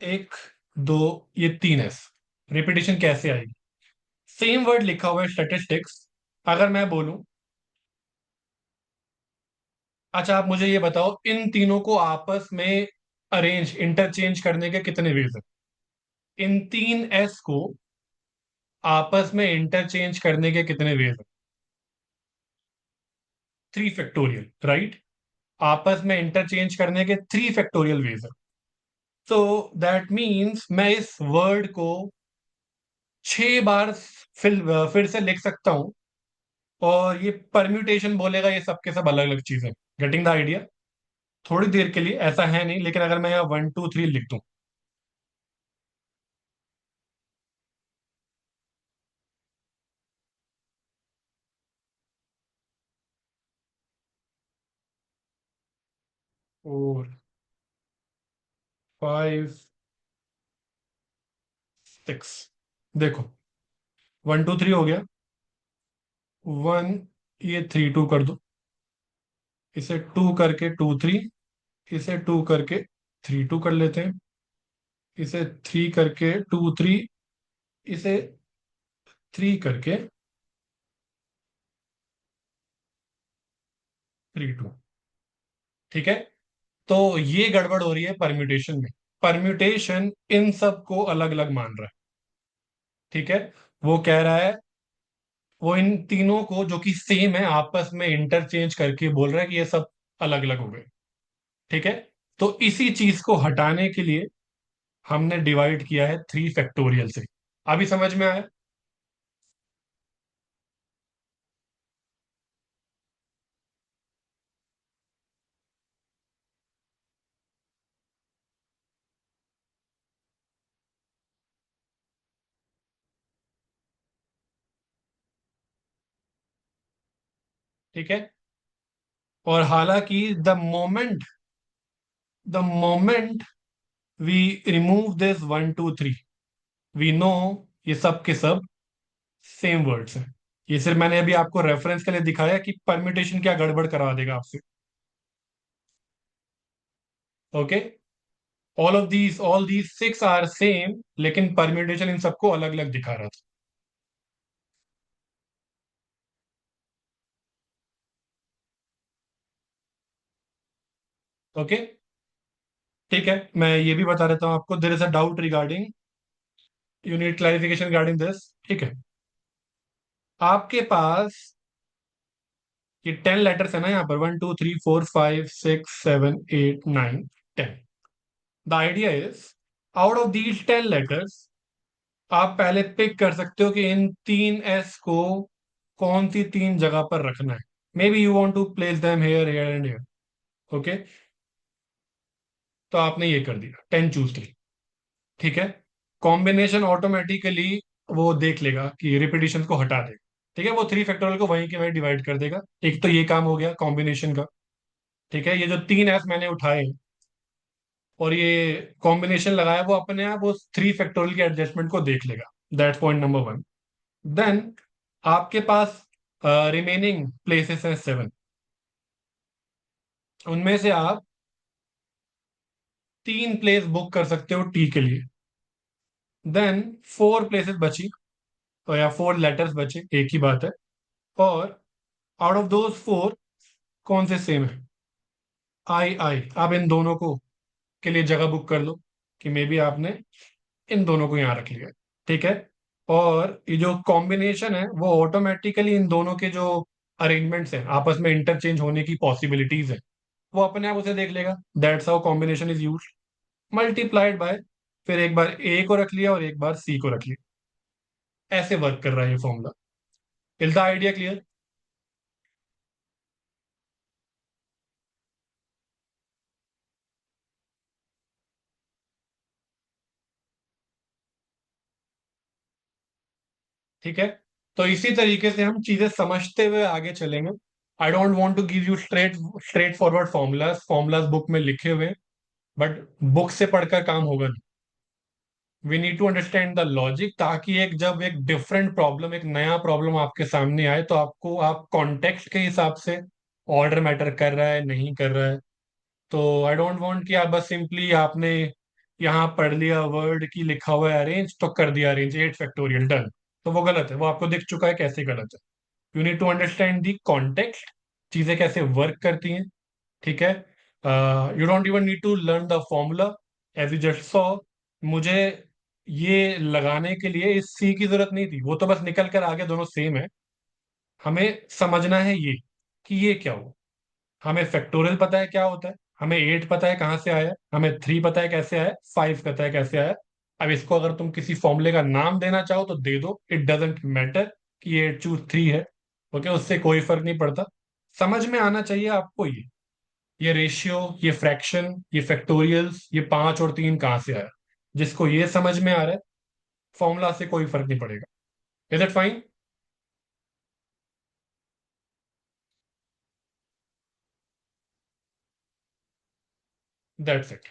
1, 2, ये 3s, रिपीटेशन कैसे आएगी? सेम वर्ड लिखा हुआ है, स्टैटिस्टिक्स। अगर मैं बोलूं, अच्छा आप मुझे ये बताओ, इन तीनों को आपस में अरेंज, इंटरचेंज करने के कितने वेज है? इन 3s को आपस में इंटरचेंज करने के कितने वेज है? 3 फैक्टोरियल, राइट? आपस में इंटरचेंज करने के 3 फैक्टोरियल वेज है। तो दैट मीन्स मैं इस वर्ड को 6 बार फिर से लिख सकता हूं, और ये परम्यूटेशन बोलेगा, ये सब के सब अलग अलग चीजें। Getting the idea? थोड़ी देर के लिए ऐसा है नहीं, लेकिन अगर मैं यहाँ 1, 2, 3 लिख दूं, 4, 5, 6, देखो, 1, 2, 3 हो गया। 1, ये 3, 2 कर दो, इसे 2 करके 2, 3, इसे 2 करके 3, 2 कर लेते हैं, इसे 3 करके 2, 3, इसे 3 करके 3, 2। ठीक है, तो ये गड़बड़ हो रही है परम्यूटेशन में। परम्यूटेशन इन सब को अलग अलग मान रहा है, ठीक है। वो कह रहा है, वो इन तीनों को जो कि सेम है आपस में इंटरचेंज करके बोल रहा है कि ये सब अलग अलग हो गए। ठीक है, तो इसी चीज को हटाने के लिए हमने डिवाइड किया है 3 फैक्टोरियल से। अभी समझ में आया? ठीक है, और हालांकि the moment we remove this 1, 2, 3, we know ये सब के सब सेम वर्ड्स हैं। ये सिर्फ मैंने अभी आपको रेफरेंस के लिए दिखाया कि परम्यूटेशन क्या गड़बड़ करा देगा आपसे। Okay, all these 6 are same, लेकिन परम्यूटेशन इन सबको अलग अलग दिखा रहा था। ओके, ठीक है, मैं ये भी बता देता हूँ आपको, there is a doubt regarding, you need clarification regarding this, ठीक है। आपके पास ये 10 लेटर्स है ना, यहाँ पर 1 2 3 4 5 6 7 8 9 10। The idea is, out of these 10 letters, आप पहले पिक कर सकते हो कि इन 3 एस को कौन सी 3 जगह पर रखना है। Maybe you want to place them here here and here. Okay, तो आपने ये कर दिया, 10 चूज 3, ठीक है। कॉम्बिनेशन ऑटोमेटिकली वो देख लेगा कि रिपीटिशन को हटा देगा, ठीक है, वो 3 फैक्टोरियल को वहीं के वहीं डिवाइड कर देगा। एक तो ये काम हो गया कॉम्बिनेशन का, ठीक है। ये जो 3 एस मैंने उठाए और ये कॉम्बिनेशन लगाया, वो अपने आप उस 3 फैक्टोरियल के एडजस्टमेंट को देख लेगा। That's point number 1। देन आपके पास रिमेनिंग प्लेसेस हैं 7, उनमें से आप 3 प्लेस बुक कर सकते हो टी के लिए। देन 4 प्लेसेस बची, तो या 4 लेटर्स बचे, एक ही बात है। और आउट ऑफ दोज 4, कौन से सेम है? आई आई, आप इन दोनों को के लिए जगह बुक कर लो कि मे बी आपने इन दोनों को यहाँ रख लिया, ठीक है। और ये जो कॉम्बिनेशन है वो ऑटोमेटिकली इन दोनों के जो अरेंजमेंट्स हैं, आपस में इंटरचेंज होने की पॉसिबिलिटीज है, वो अपने आप उसे देख लेगा। That's how combination is use, multiplied by, फिर एक बार ए को रख लिया और एक बार सी को रख लिया। ऐसे वर्क कर रहा है ये formula. Is the idea clear? ठीक है, तो इसी तरीके से हम चीजें समझते हुए आगे चलेंगे। I don't want to give you straightforward formulas, formulas book में लिखे हुए हैं, बट बुक से पढ़कर काम होगा नहीं। We need to understand the logic, ताकि एक जब एक डिफरेंट प्रॉब्लम, एक नया प्रॉब्लम आपके सामने आए, तो आपको आप कॉन्टेक्स्ट के हिसाब से ऑर्डर मैटर कर रहा है नहीं कर रहा है। तो आई डोंट वांट कि आप बस सिंपली आपने यहाँ पढ़ लिया वर्ड की लिखा हुआ है अरेंज, तो कर दिया अरेंज 8 फैक्टोरियल डन, तो वो गलत है, वो आपको दिख चुका है कैसे गलत है। You need to understand the context, चीजें कैसे वर्क करती हैं, ठीक है। You don't even need to learn the formula, as you just saw. मुझे ये लगाने के लिए इस सी की जरूरत नहीं थी, वो तो बस निकल कर आगे दोनों सेम है। हमें समझना है ये कि ये क्या हुआ। हमें फैक्टोरियल पता है क्या होता है, हमें 8 पता है कहाँ से आया, हमें 3 पता है कैसे आया, 5 पता है कैसे आया। अब इसको अगर तुम किसी फॉर्मूले का नाम देना चाहो तो दे दो, इट डजेंट मैटर कि ये 8 चूज 3 है। ओके, उससे कोई फर्क नहीं पड़ता। समझ में आना चाहिए आपको ये रेशियो, ये फ्रैक्शन, ये फैक्टोरियल्स, ये 5 और 3 कहाँ से आया। जिसको ये समझ में आ रहा है, फॉर्मूला से कोई फर्क नहीं पड़ेगा। Is it fine? That's it.